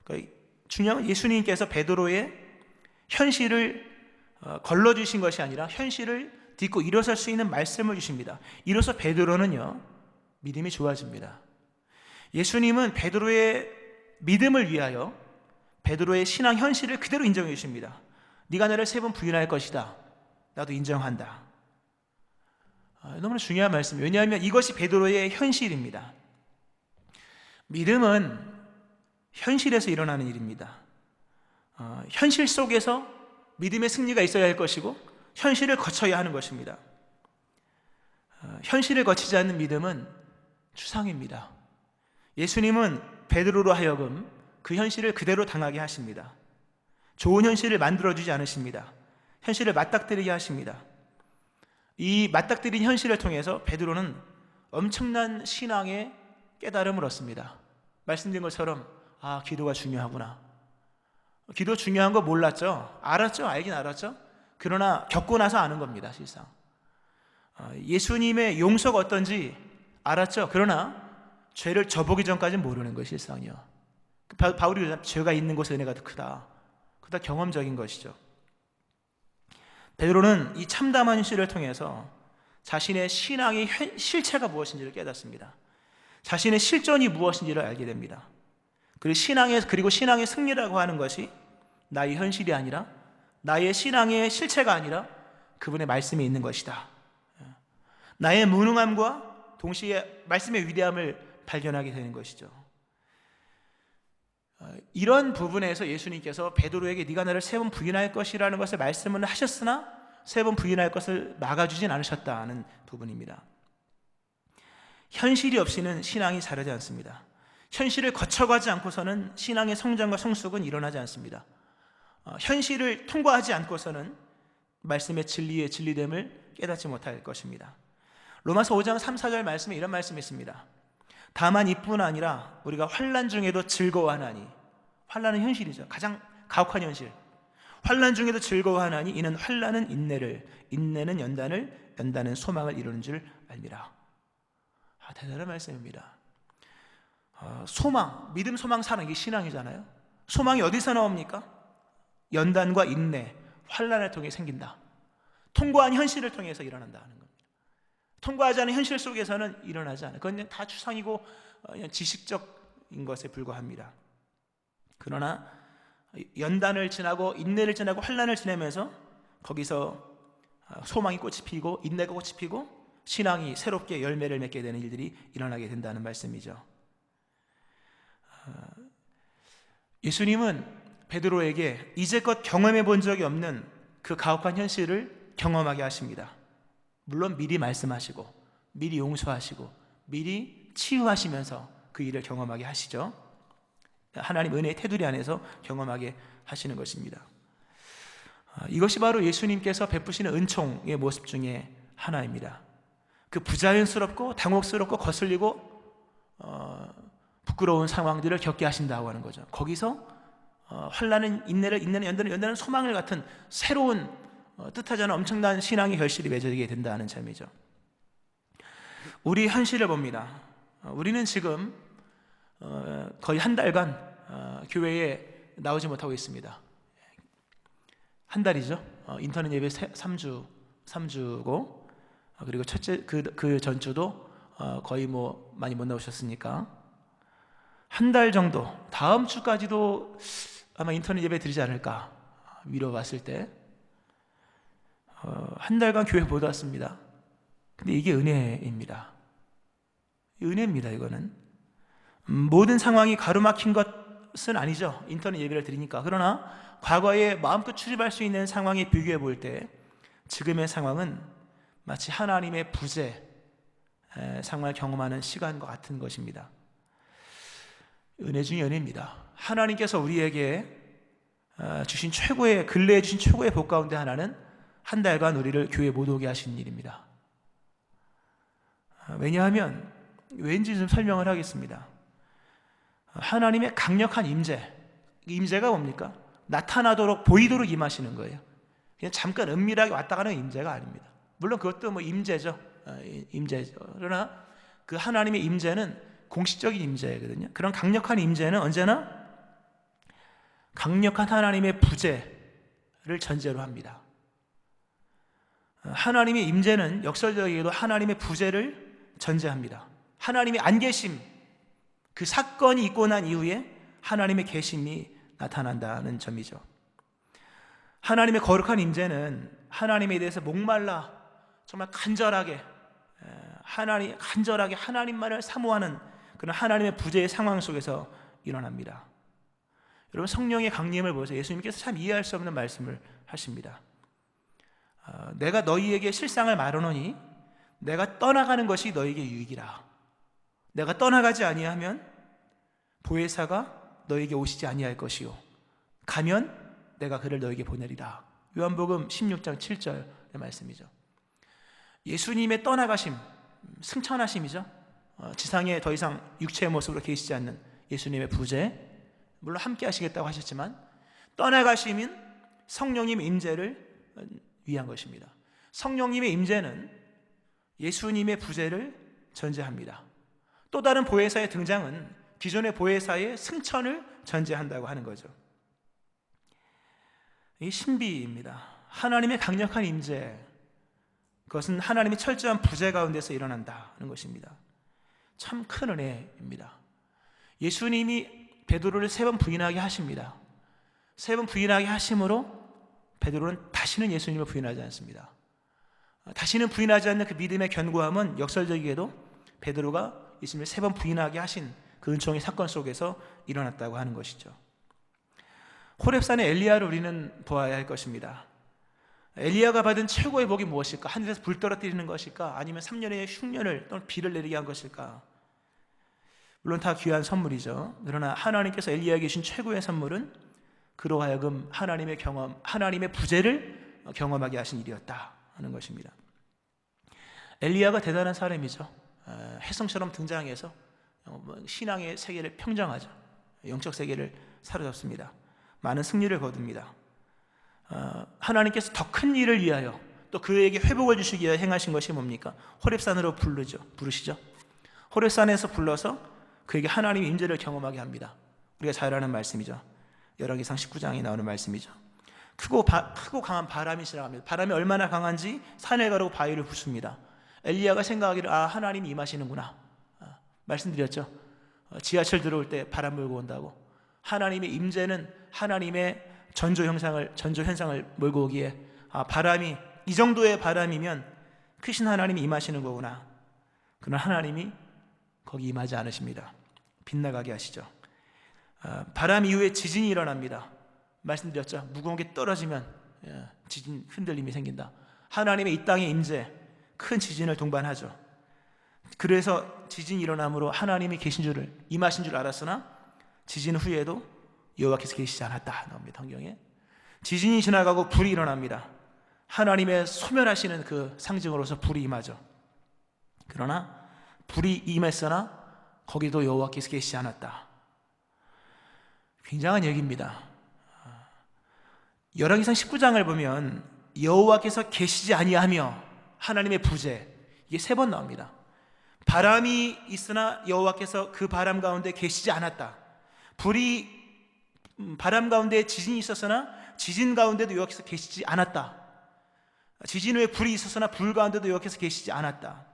그러니까 중요한 건 예수님께서 베드로의 현실을 걸러주신 것이 아니라 현실을 딛고 일어설 수 있는 말씀을 주십니다. 이로써 베드로는요, 믿음이 좋아집니다. 예수님은 베드로의 믿음을 위하여 베드로의 신앙 현실을 그대로 인정해 주십니다. 네가 나를 세 번 부인할 것이다, 나도 인정한다. 너무나 중요한 말씀이에요. 왜냐하면 이것이 베드로의 현실입니다. 믿음은 현실에서 일어나는 일입니다. 현실 속에서 믿음의 승리가 있어야 할 것이고 현실을 거쳐야 하는 것입니다. 현실을 거치지 않는 믿음은 추상입니다. 예수님은 베드로로 하여금 그 현실을 그대로 당하게 하십니다. 좋은 현실을 만들어주지 않으십니다. 현실을 맞닥뜨리게 하십니다. 이 맞닥뜨린 현실을 통해서 베드로는 엄청난 신앙의 깨달음을 얻습니다. 말씀드린 것처럼 기도가 중요하구나. 기도 중요한 거 몰랐죠? 알았죠? 알긴 알았죠? 그러나 겪고 나서 아는 겁니다. 실상 예수님의 용서가 어떤지 알았죠? 그러나 죄를 저보기 전까지는 모르는 것이 실상이요. 바울이 죄가 있는 곳에 은혜가 더 크다. 그다 경험적인 것이죠. 베드로는 이 참담한 현실을 통해서 자신의 신앙의 실체가 무엇인지를 깨닫습니다. 자신의 실존이 무엇인지를 알게 됩니다. 그리고 신앙의 승리라고 하는 것이 나의 현실이 아니라, 나의 신앙의 실체가 아니라 그분의 말씀이 있는 것이다. 나의 무능함과 동시에 말씀의 위대함을 발견하게 되는 것이죠. 이런 부분에서 예수님께서 베드로에게 네가 나를 3번 부인할 것이라는 것을 말씀을 하셨으나 3번 부인할 것을 막아주진 않으셨다는 부분입니다. 현실이 없이는 신앙이 자라지 않습니다. 현실을 거쳐가지 않고서는 신앙의 성장과 성숙은 일어나지 않습니다. 현실을 통과하지 않고서는 말씀의 진리의 진리됨을 깨닫지 못할 것입니다. 로마서 5장 3, 4절 말씀에 이런 말씀이 있습니다. 다만 이뿐 아니라 우리가 환난 중에도 즐거워하나니, 환난은 현실이죠. 가장 가혹한 현실. 환난 중에도 즐거워하나니 이는 환난은 인내를, 인내는 연단을, 연단은 소망을 이루는 줄 알미라. 대단한 말씀입니다. 소망, 믿음, 소망, 사랑, 이게 신앙이잖아요. 소망이 어디서 나옵니까? 연단과 인내, 환난을 통해 생긴다. 통과한 현실을 통해서 일어난다는 겁니다. 통과하지 않은 현실 속에서는 일어나지 않아요. 그건 그냥 다 추상이고 그냥 지식적인 것에 불과합니다. 그러나 연단을 지나고 인내를 지나고 환난을 지내면서 거기서 소망이 꽃이 피고 인내가 꽃이 피고 신앙이 새롭게 열매를 맺게 되는 일들이 일어나게 된다는 말씀이죠. 예수님은 베드로에게 이제껏 경험해 본 적이 없는 그 가혹한 현실을 경험하게 하십니다. 물론 미리 말씀하시고 미리 용서하시고 미리 치유하시면서 그 일을 경험하게 하시죠. 하나님 은혜의 테두리 안에서 경험하게 하시는 것입니다. 이것이 바로 예수님께서 베푸시는 은총의 모습 중에 하나입니다. 그 부자연스럽고 당혹스럽고 거슬리고 부끄러운 상황들을 겪게 하신다고 하는 거죠. 거기서 환난은 인내를, 인내는 연단을, 연단은 소망을 같은 새로운 뜻하지 않은 엄청난 신앙의 결실이 맺어지게 된다는 점이죠. 우리 현실을 봅니다. 우리는 지금 거의 한 달간 교회에 나오지 못하고 있습니다. 한 달이죠. 인터넷 예배 3주고 그리고 첫째 그 전주도 거의 많이 못 나오셨으니까 한 달 정도, 다음 주까지도 아마 인터넷 예배 드리지 않을까 미뤄봤을 때 한 달간 교회 못 왔습니다. 근데 이게 은혜입니다. 은혜입니다. 이거는 모든 상황이 가로막힌 것은 아니죠. 인터넷 예배를 드리니까. 그러나 과거에 마음껏 출입할 수 있는 상황에 비교해 볼 때 지금의 상황은 마치 하나님의 부재 상황을 경험하는 시간과 같은 것입니다. 은혜 중에 은혜입니다. 하나님께서 우리에게 주신 근래에 주신 최고의 복 가운데 하나는 한 달간 우리를 교회 못 오게 하신 일입니다. 왜냐하면 왠지 좀 설명을 하겠습니다. 하나님의 강력한 임재가 뭡니까? 나타나도록 보이도록 임하시는 거예요. 그냥 잠깐 은밀하게 왔다 가는 임재가 아닙니다. 물론 그것도 임재죠. 그러나 그 하나님의 임재는 공식적인 임재거든요. 그런 강력한 임재는 언제나 강력한 하나님의 부재를 전제로 합니다. 하나님의 임재는 역설적이게도 하나님의 부재를 전제합니다. 하나님의 안 계심, 그 사건이 있고 난 이후에 하나님의 계심이 나타난다는 점이죠. 하나님의 거룩한 임재는 하나님에 대해서 목말라 정말 간절하게 하나님만을 사모하는 그런 하나님의 부재의 상황 속에서 일어납니다. 여러분, 성령의 강림을 보면서 예수님께서 참 이해할 수 없는 말씀을 하십니다. 내가 너희에게 실상을 말하노니 내가 떠나가는 것이 너희에게 유익이라. 내가 떠나가지 아니하면 보혜사가 너희에게 오시지 아니할 것이요 가면 내가 그를 너희에게 보내리라. 요한복음 16장 7절의 말씀이죠. 예수님의 떠나가심, 승천하심이죠. 지상에 더 이상 육체의 모습으로 계시지 않는 예수님의 부재, 물론 함께 하시겠다고 하셨지만 떠나가심인 성령님의 임재를 위한 것입니다. 성령님의 임재는 예수님의 부재를 전제합니다. 또 다른 보혜사의 등장은 기존의 보혜사의 승천을 전제한다고 하는 거죠. 이 신비입니다. 하나님의 강력한 임재, 그것은 하나님의 철저한 부재 가운데서 일어난다는 것입니다. 참 큰 은혜입니다. 예수님이 베드로를 3번 부인하게 하십니다. 3번 부인하게 하심으로 베드로는 다시는 예수님을 부인하지 않습니다. 다시는 부인하지 않는 그 믿음의 견고함은 역설적이게도 베드로가 예수님을 3번 부인하게 하신 그 은총의 사건 속에서 일어났다고 하는 것이죠. 호렙산의 엘리야를 우리는 보아야 할 것입니다. 엘리야가 받은 최고의 복이 무엇일까? 하늘에서 불 떨어뜨리는 것일까? 아니면 3년의 흉년을 또는 비를 내리게 한 것일까? 물론 다 귀한 선물이죠. 그러나 하나님께서 엘리야에게 주신 최고의 선물은 그로 하여금 하나님의 경험, 하나님의 부재를 경험하게 하신 일이었다 하는 것입니다. 엘리야가 대단한 사람이죠. 혜성처럼 등장해서 신앙의 세계를 평정하죠. 영적 세계를 사로잡습니다. 많은 승리를 거둡니다. 하나님께서 더 큰 일을 위하여 또 그에게 회복을 주시기 위하여 행하신 것이 뭡니까? 호렙산으로 부르시죠. 호렙산에서 불러서 그에게 하나님의 임재를 경험하게 합니다. 우리가 잘 아는 말씀이죠. 열왕기상 19장에 나오는 말씀이죠. 크고 강한 바람이 지나갑니다. 바람이 얼마나 강한지 산을 가르고 바위를 부숩니다. 엘리야가 생각하기를 하나님이 임하시는구나. 말씀드렸죠. 지하철 들어올 때 바람 몰고 온다고. 하나님의 임재는 하나님의 전조 현상을 몰고 오기에 바람이 이 정도의 바람이면 크신 하나님이 임하시는 거구나. 그러나 하나님이 거기 임하지 않으십니다. 빗나가게 하시죠. 바람 이후에 지진이 일어납니다. 말씀드렸죠. 무거운 게 떨어지면 지진 흔들림이 생긴다. 하나님의 이 땅의 임재, 큰 지진을 동반하죠. 그래서 지진이 일어남으로 하나님이 계신 줄을, 임하신 줄 알았으나 지진 후에도 여호와께서 계시지 않았다 나옵니다. 성경에. 지진이 지나가고 불이 일어납니다. 하나님의 소멸하시는 그 상징으로서 불이 임하죠. 그러나 불이 임했으나 거기도 여호와께서 계시지 않았다. 굉장한 얘기입니다. 열왕기상 19장을 보면 여호와께서 계시지 아니하며 하나님의 부재, 이게 3번 나옵니다. 바람이 있으나 여호와께서 그 바람 가운데 계시지 않았다. 바람 가운데 지진이 있었으나 지진 가운데도 여호와께서 계시지 않았다. 지진 후에 불이 있었으나 불 가운데도 여호와께서 계시지 않았다.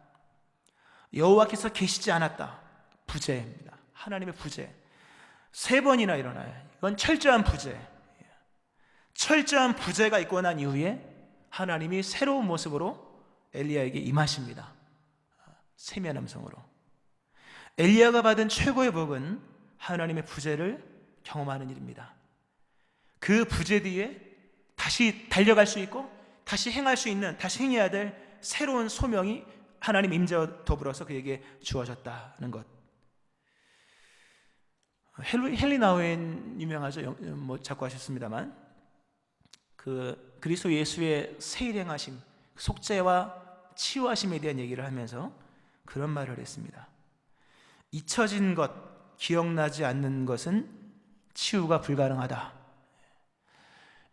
여호와께서 계시지 않았다. 부재입니다. 하나님의 부재 3번이나 일어나요. 이건 철저한 부재. 철저한 부재가 있고 난 이후에 하나님이 새로운 모습으로 엘리야에게 임하십니다. 세미한 음성으로. 엘리야가 받은 최고의 복은 하나님의 부재를 경험하는 일입니다. 그 부재 뒤에 다시 달려갈 수 있고 다시 행할 수 있는, 다시 행해야 될 새로운 소명이 하나님 임재와 더불어서 그에게 주어졌다는 것. 헨리 나우엔 유명하죠. 작곡하셨습니다만 그 그리스도 예수의 세일행하심, 속죄와 치유하심에 대한 얘기를 하면서 그런 말을 했습니다. 잊혀진 것, 기억나지 않는 것은 치유가 불가능하다.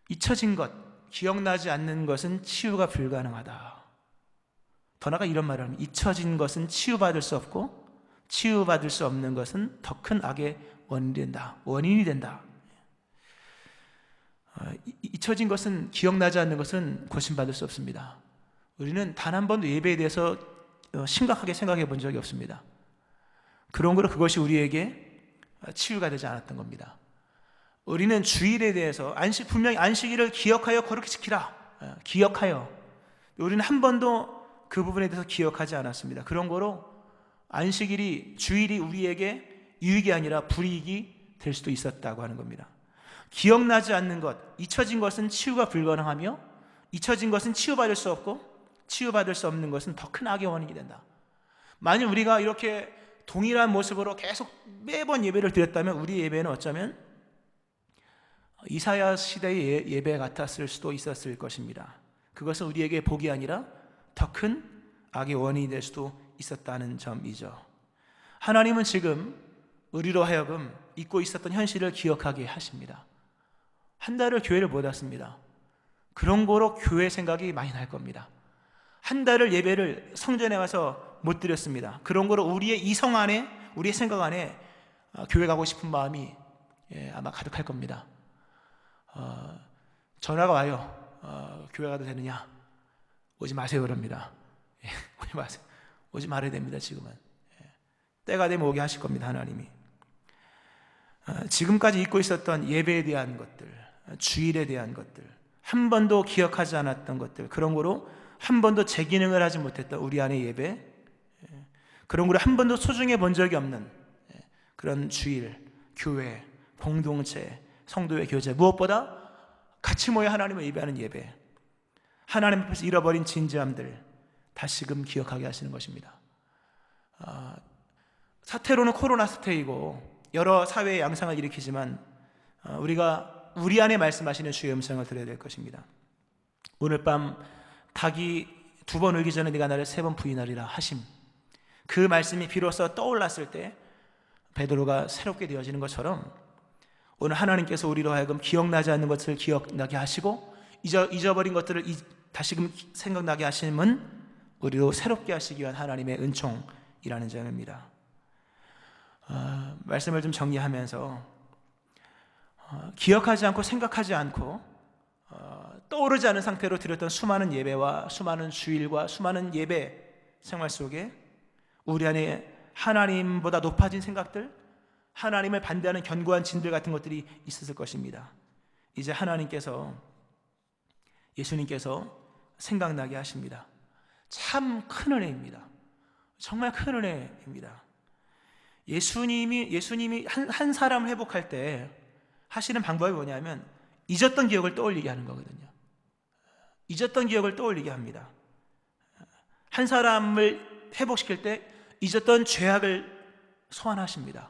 잊혀진 것, 기억나지 않는 것은 치유가 불가능하다. 더 나아가 이런 말을 합니다. 잊혀진 것은 치유받을 수 없고 치유받을 수 없는 것은 더 큰 악의 원인이 된다. 잊혀진 것은, 기억나지 않는 것은 고침받을 수 없습니다. 우리는 단 한 번도 예배에 대해서 심각하게 생각해 본 적이 없습니다. 그런 거로 그것이 우리에게 치유가 되지 않았던 겁니다. 우리는 주일에 대해서 분명히 안식일을 기억하여 거룩히 지키라. 기억하여. 우리는 한 번도 그 부분에 대해서 기억하지 않았습니다. 그런 거로 안식일이, 주일이 우리에게 유익이 아니라 불이익이 될 수도 있었다고 하는 겁니다. 기억나지 않는 것, 잊혀진 것은 치유가 불가능하며 잊혀진 것은 치유받을 수 없고 치유받을 수 없는 것은 더 큰 악의 원인이 된다. 만약 우리가 이렇게 동일한 모습으로 계속 매번 예배를 드렸다면 우리 예배는 어쩌면 이사야 시대의 예배 같았을 수도 있었을 것입니다. 그것은 우리에게 복이 아니라 더 큰 악의 원인이 될 수도 있었다는 점이죠. 하나님은 지금 우리로 하여금 잊고 있었던 현실을 기억하게 하십니다. 한 달을 교회를 못 왔습니다. 그런 거로 교회 생각이 많이 날 겁니다. 한 달을 예배를 성전에 와서 못 드렸습니다. 그런 거로 우리의 이성 안에, 우리의 생각 안에 교회 가고 싶은 마음이 아마 가득할 겁니다. 전화가 와요. 교회 가도 되느냐? 오지 마세요 그럽니다. 오지 마세요. 오지 말아야 됩니다. 지금은 때가 되면 오게 하실 겁니다. 하나님이. 지금까지 잊고 있었던 예배에 대한 것들, 주일에 대한 것들, 한 번도 기억하지 않았던 것들, 그런 거로 한 번도 재기능을 하지 못했던 우리 안의 예배, 그런 거로 한 번도 소중해 본 적이 없는 그런 주일, 교회, 공동체, 성도의 교제, 무엇보다 같이 모여 하나님을 예배하는 예배, 하나님 앞에서 잃어버린 진지함들 다시금 기억하게 하시는 것입니다. 사태로는 코로나 사태이고 여러 사회의 양상을 일으키지만 우리가 우리 안에 말씀하시는 주의 음성을 들어야 될 것입니다. 오늘 밤 닭이 2번 울기 전에 네가 나를 3번 부인하리라 하심, 그 말씀이 비로소 떠올랐을 때 베드로가 새롭게 되어지는 것처럼 오늘 하나님께서 우리로 하여금 기억나지 않는 것을 기억나게 하시고 잊어버린 것들을 다시금 생각나게 하심은 우리로 새롭게 하시기 위한 하나님의 은총이라는 점입니다. 말씀을 좀 정리하면서 기억하지 않고 생각하지 않고 떠오르지 않은 상태로 드렸던 수많은 예배와 수많은 주일과 수많은 예배 생활 속에 우리 안에 하나님보다 높아진 생각들, 하나님을 반대하는 견고한 진들 같은 것들이 있었을 것입니다. 이제 하나님께서, 예수님께서 생각나게 하십니다. 참 큰 은혜입니다. 정말 큰 은혜입니다. 예수님이 한 사람을 회복할 때 하시는 방법이 뭐냐면 잊었던 기억을 떠올리게 하는 거거든요. 잊었던 기억을 떠올리게 합니다. 한 사람을 회복시킬 때 잊었던 죄악을 소환하십니다.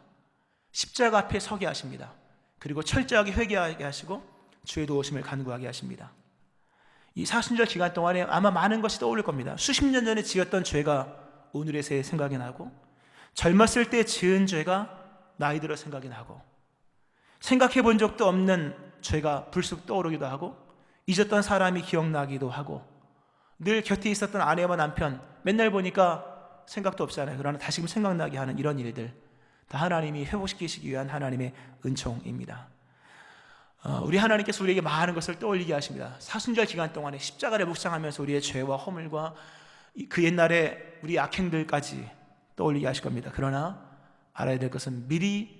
십자가 앞에 서게 하십니다. 그리고 철저하게 회개하게 하시고 주의 도우심을 간구하게 하십니다. 이 사순절 기간 동안에 아마 많은 것이 떠오를 겁니다. 수십 년 전에 지었던 죄가 오늘의 새 생각이 나고, 젊었을 때 지은 죄가 나이 들어 생각이 나고, 생각해 본 적도 없는 죄가 불쑥 떠오르기도 하고, 잊었던 사람이 기억나기도 하고, 늘 곁에 있었던 아내와 남편 맨날 보니까 생각도 없잖아요. 그러나 다시금 생각나게 하는 이런 일들 다 하나님이 회복시키시기 위한 하나님의 은총입니다. 우리 하나님께서 우리에게 많은 것을 떠올리게 하십니다. 사순절 기간 동안에 십자가를 묵상하면서 우리의 죄와 허물과 그 옛날에 우리 악행들까지 떠올리게 하실 겁니다. 그러나 알아야 될 것은 미리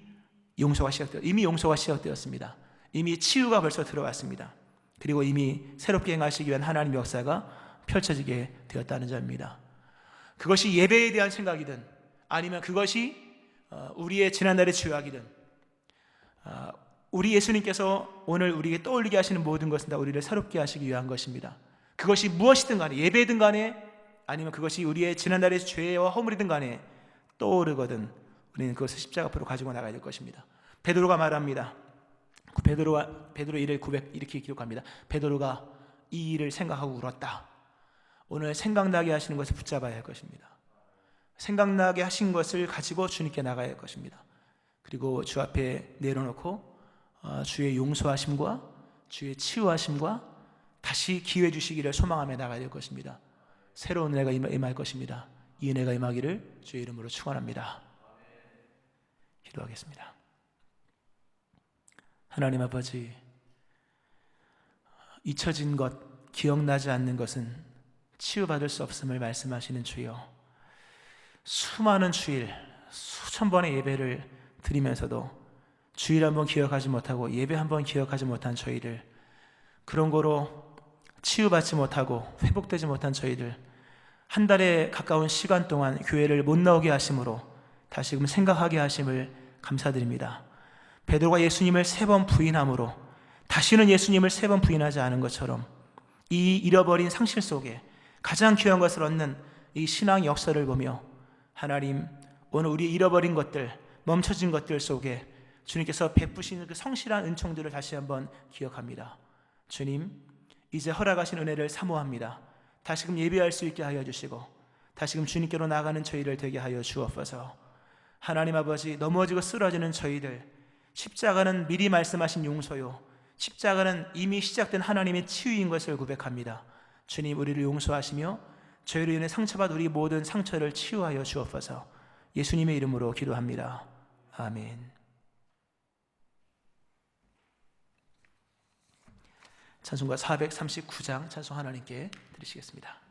이미 용서가 시작되었습니다. 이미 치유가 벌써 들어왔습니다. 그리고 이미 새롭게 행하시기 위한 하나님의 역사가 펼쳐지게 되었다는 점입니다. 그것이 예배에 대한 생각이든 아니면 그것이 우리의 지난날의 죄악이든 우리 예수님께서 오늘 우리에게 떠올리게 하시는 모든 것은 다 우리를 새롭게 하시기 위한 것입니다. 그것이 무엇이든 간에, 예배든 간에 아니면 그것이 우리의 지난날의 죄와 허물이든 간에 떠오르거든 우리는 그것을 십자가 앞으로 가지고 나가야 될 것입니다. 베드로가 말합니다. 베드로 일을 이렇게 기록합니다. 베드로가 이 일을 생각하고 울었다. 오늘 생각나게 하시는 것을 붙잡아야 할 것입니다. 생각나게 하신 것을 가지고 주님께 나가야 할 것입니다. 그리고 주 앞에 내려놓고 주의 용서하심과 주의 치유하심과 다시 기회 주시기를 소망하며 나가야 될 것입니다. 새로운 은혜가 임할 것입니다. 이 은혜가 임하기를 주의 이름으로 축원합니다. 기도하겠습니다. 하나님 아버지, 잊혀진 것, 기억나지 않는 것은 치유받을 수 없음을 말씀하시는 주여, 수많은 주일, 수천 번의 예배를 드리면서도 주일 한번 기억하지 못하고 예배 한번 기억하지 못한 저희들, 그런 거로 치유받지 못하고 회복되지 못한 저희들, 한 달에 가까운 시간 동안 교회를 못 나오게 하심으로 다시금 생각하게 하심을 감사드립니다. 베드로가 예수님을 3번 부인함으로 다시는 예수님을 3번 부인하지 않은 것처럼 이 잃어버린 상실 속에 가장 귀한 것을 얻는 이 신앙 역사를 보며 하나님, 오늘 우리 잃어버린 것들, 멈춰진 것들 속에 주님께서 베푸시는 그 성실한 은총들을 다시 한번 기억합니다. 주님, 이제 허락하신 은혜를 사모합니다. 다시금 예배할 수 있게 하여 주시고 다시금 주님께로 나가는 저희를 되게 하여 주옵소서. 하나님 아버지, 넘어지고 쓰러지는 저희들, 십자가는 미리 말씀하신 용서요, 십자가는 이미 시작된 하나님의 치유인 것을 고백합니다. 주님, 우리를 용서하시며 저희로 인해 상처받은 우리 모든 상처를 치유하여 주옵소서. 예수님의 이름으로 기도합니다. 아멘. 찬송가 439장 찬송 하나님께 드리시겠습니다.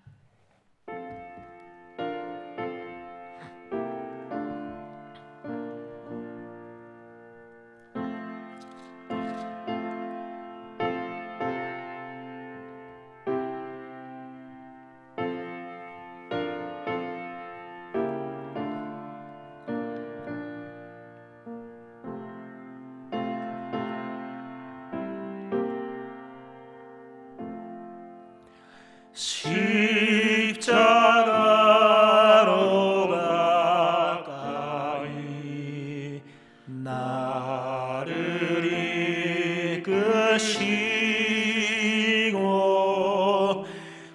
십자가로 가까이 나를 이끄시고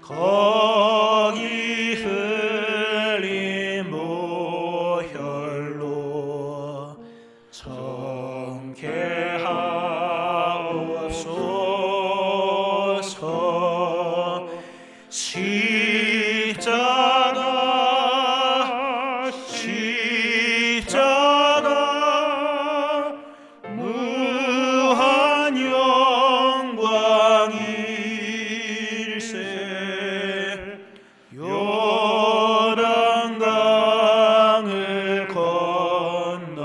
거기 흘린 보혈로 정케하옵소서. 십자가 무한 영광일세. 요단강을 건너는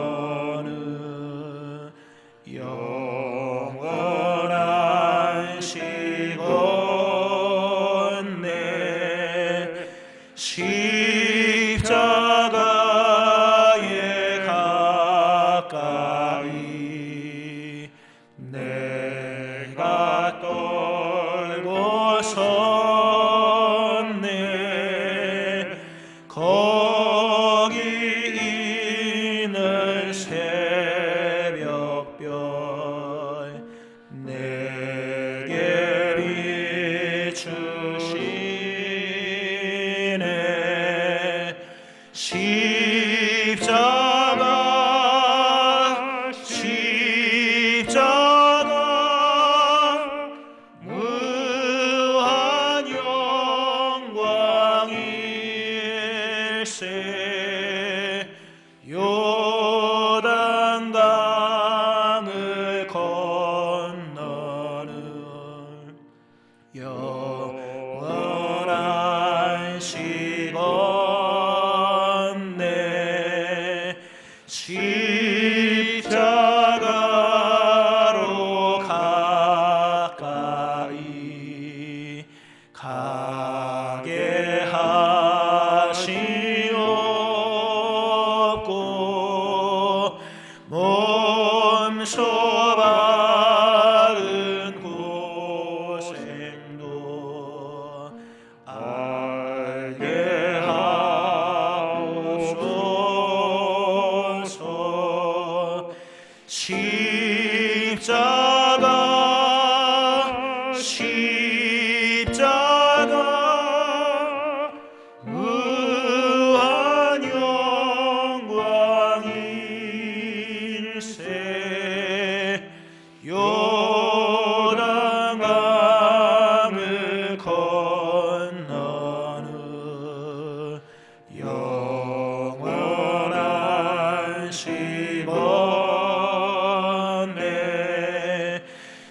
영원한 시건네. 십자가에 가까이 내가 떨고 섰네. 거기 있는 새벽별 내게 비추시네. 십자가 무한 영광일세. 요단강을 건너는 영원한 시건네. 십자가로 가까이 가게 하시옵고 몸소 받은 고생도 알게 하옵소서. 십자가 무한 영광일세. 요단강을 건너는 영원한 시건네.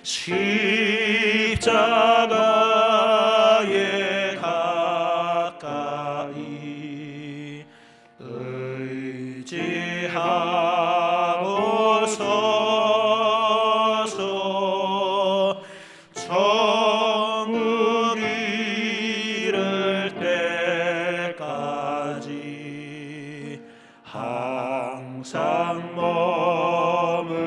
십자가에 가까이 의지하고 서서 정을 이룰 때까지 항상 머물겠네.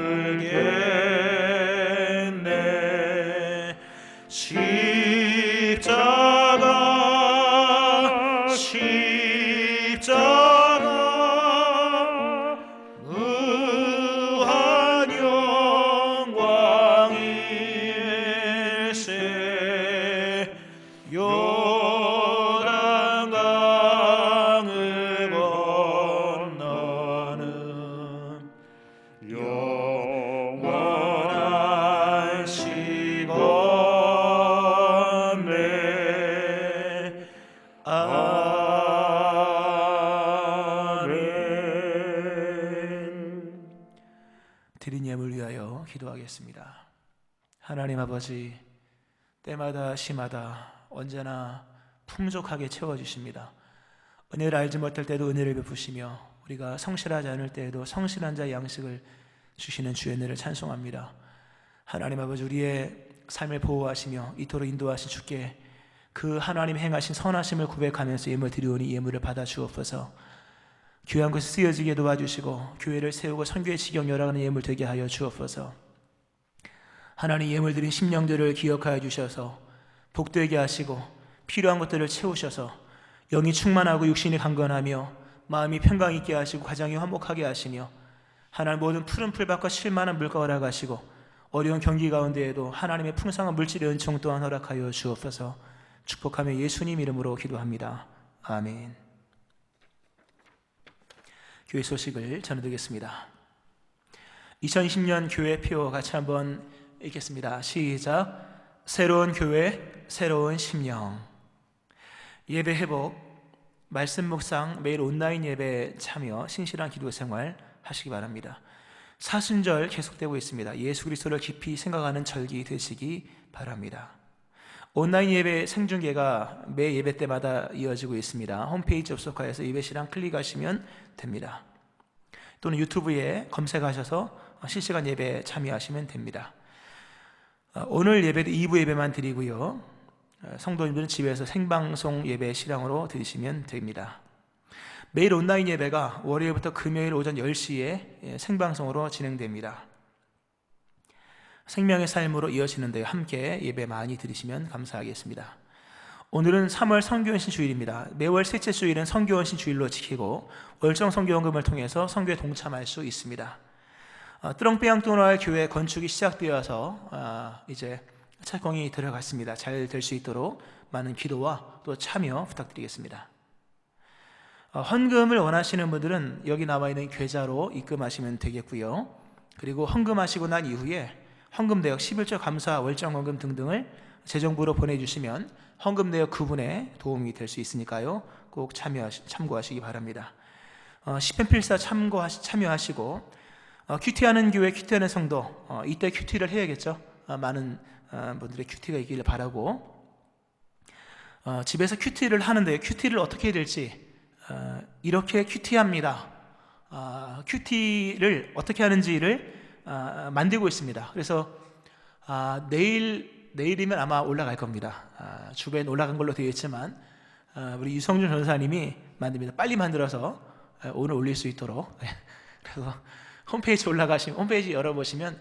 드린 예물 위하여 기도하겠습니다. 하나님 아버지, 때마다 시마다 언제나 풍족하게 채워주십니다. 은혜를 알지 못할 때도 은혜를 베푸시며 우리가 성실하지 않을 때에도 성실한 자의 양식을 주시는 주의 은혜를 찬송합니다. 하나님 아버지, 우리의 삶을 보호하시며 이토록 인도하신 주께 그 하나님 행하신 선하심을 고백하면서 예물 드리오니 예물을 받아 주옵소서. 귀한 것이 쓰여지게 도와주시고 교회를 세우고 선교의 지경 열어가는 예물 되게 하여 주옵소서. 하나님, 예물 드린 심령들을 기억하여 주셔서 복되게 하시고 필요한 것들을 채우셔서 영이 충만하고 육신이 강건하며 마음이 평강 있게 하시고 가정이 화목하게 하시며 하나님, 모든 푸른 풀밭과 쉴만한 물가를 허락하시고 어려운 경기 가운데에도 하나님의 풍성한 물질의 은총 또한 허락하여 주옵소서. 축복하며 예수님 이름으로 기도합니다. 아멘. 교회 소식을 전해드리겠습니다. 2020년 교회표 같이 한번 읽겠습니다. 시작. 새로운 교회, 새로운 심령. 예배 회복, 말씀 묵상, 매일 온라인 예배 참여, 신실한 기도 생활 하시기 바랍니다. 사순절 계속되고 있습니다. 예수 그리스도를 깊이 생각하는 절기 되시기 바랍니다. 온라인 예배 생중계가 매 예배 때마다 이어지고 있습니다. 홈페이지 접속하여서 예배 시간 클릭하시면 됩니다. 또는 유튜브에 검색하셔서 실시간 예배 참여하시면 됩니다. 오늘 예배도 2부 예배만 드리고요. 성도님들은 집에서 생방송 예배 실황으로 드리시면 됩니다. 매일 온라인 예배가 월요일부터 금요일 오전 10시에 생방송으로 진행됩니다. 생명의 삶으로 이어지는데요. 함께 예배 많이 드리시면 감사하겠습니다. 오늘은 3월 선교헌신 주일입니다. 매월 셋째 주일은 선교헌신 주일로 지키고 월정 선교헌금을 통해서 선교에 동참할 수 있습니다. 뚜렁비앙뚜널 교회 건축이 시작되어서 이제 착공이 들어갔습니다. 잘 될 수 있도록 많은 기도와 또 참여 부탁드리겠습니다. 헌금을 원하시는 분들은 여기 나와 있는 계좌로 입금하시면 되겠고요. 그리고 헌금하시고 난 이후에 헌금 내역 11조 감사 월정 헌금 등등을 재정부로 보내주시면 헌금 내역 구분에 도움이 될 수 있으니까요. 꼭 참고하시기 바랍니다. 10편 필사 참여하시고 큐티하는 교회, 큐티하는 성도, 이때 큐티를 해야겠죠. 많은 분들의 큐티가 있기를 바라고, 집에서 큐티를 하는데 큐티를 어떻게 해야 될지 이렇게 큐티합니다. 큐티를 어떻게 하는지를 만들고 있습니다. 그래서 내일이면 아마 올라갈 겁니다. 주변에 올라간 걸로 되어 있지만 우리 유성준 전사님이 만듭니다. 빨리 만들어서 오늘 올릴 수 있도록. 그래서 홈페이지 열어보시면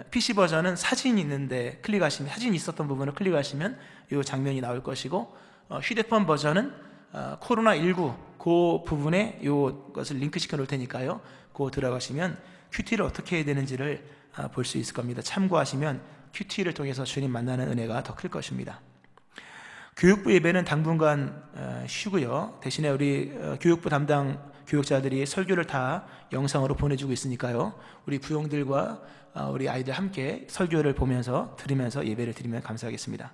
PC 버전은 사진이 있는데 클릭하시면, 사진이 있었던 부분을 클릭하시면 이 장면이 나올 것이고, 휴대폰 버전은 코로나19 그 부분에 이것을 링크 시켜 놓을 테니까요. 그거 들어가시면 큐티를 어떻게 해야 되는지를 볼 수 있을 겁니다. 참고하시면 큐티를 통해서 주님 만나는 은혜가 더 클 것입니다. 교육부 예배는 당분간 쉬고요. 대신에 우리 교육부 담당 교육자들이 설교를 다 영상으로 보내주고 있으니까요. 우리 부용들과 우리 아이들 함께 설교를 들으면서 예배를 드리면 감사하겠습니다.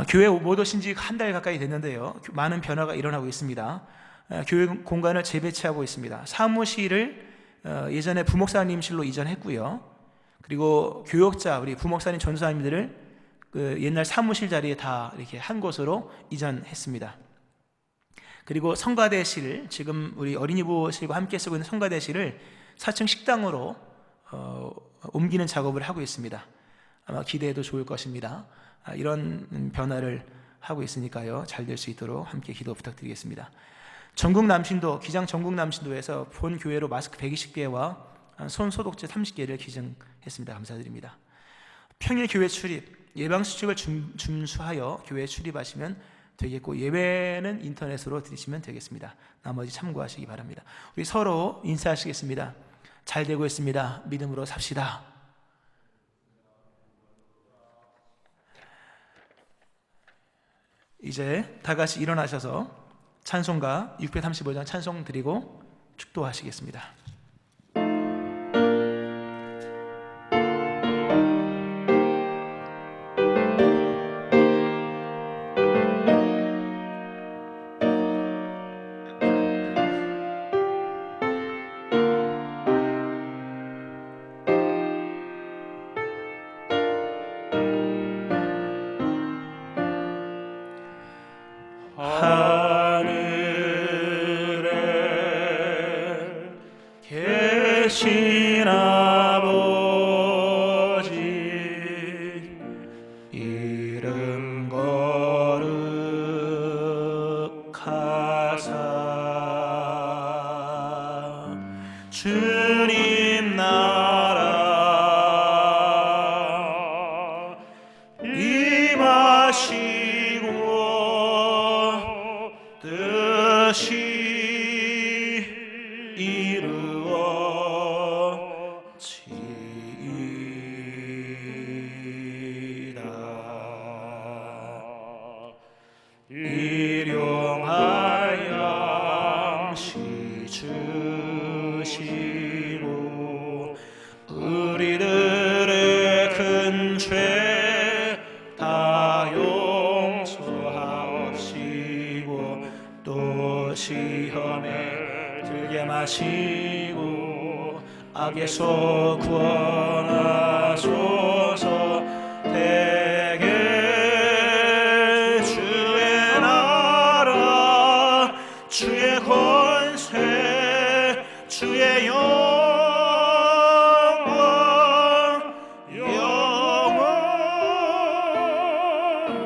교회 못 오신 지 한 달 가까이 됐는데요. 많은 변화가 일어나고 있습니다. 교회 공간을 재배치하고 있습니다. 사무실을 예전에 부목사님실로 이전했고요. 그리고 교역자, 우리 부목사님 전사님들을 그 옛날 사무실 자리에 다 이렇게 한 곳으로 이전했습니다. 그리고 성가대실, 지금 우리 어린이부실과 함께 쓰고 있는 성가대실을 4층 식당으로 옮기는 작업을 하고 있습니다. 아마 기대해도 좋을 것입니다. 이런 변화를 하고 있으니까요. 잘 될 수 있도록 함께 기도 부탁드리겠습니다. 전국 남신도, 기장 전국 남신도에서 본 교회로 마스크 120개와 손 소독제 30개를 기증했습니다. 감사드립니다. 평일 교회 출입, 예방 수칙을 준수하여 교회에 출입하시면 되겠고, 예배는 인터넷으로 드리시면 되겠습니다. 나머지 참고하시기 바랍니다. 우리 서로 인사하시겠습니다. 잘 되고 있습니다. 믿음으로 삽시다. 이제 다 같이 일어나셔서 찬송가 635장 찬송 드리고 축도하시겠습니다. 크신 아버지 이름 거룩하사 주님 나라 임하시고 뜻이 일용할 양식 주시고 우리들의 큰 죄 다 용서하옵시고 또 시험에 들게 마시고 악에서 구원하소서. 주의 권세 주의 영광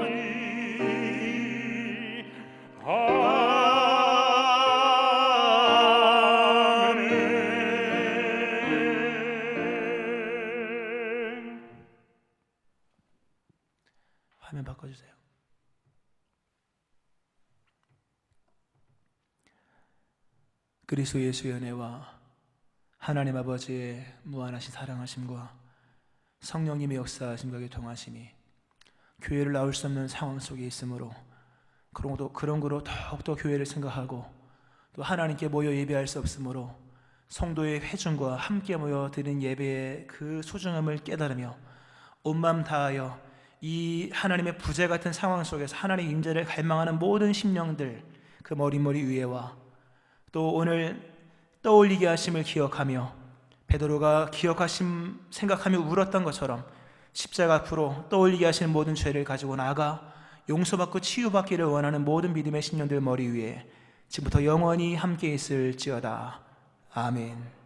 영원히 아멘. 화면 바꿔주세요. 그리스도 예수의 은혜와 하나님 아버지의 무한하신 사랑하심과 성령님의 역사하심과 교통하심이 교회를 나올 수 없는 상황 속에 있으므로 그런 거로 더욱더 교회를 생각하고 또 하나님께 모여 예배할 수 없으므로 성도의 회중과 함께 모여 드리는 예배의 그 소중함을 깨달으며 온 마음 다하여 이 하나님의 부재 같은 상황 속에서 하나님의 임재를 갈망하는 모든 심령들 그 머리머리 위에와 또 오늘 떠올리게 하심을 기억하며 베드로가 생각하며 울었던 것처럼 십자가 앞으로 떠올리게 하시는 모든 죄를 가지고 나아가 용서받고 치유받기를 원하는 모든 믿음의 신령들 머리 위에 지금부터 영원히 함께 있을지어다. 아멘.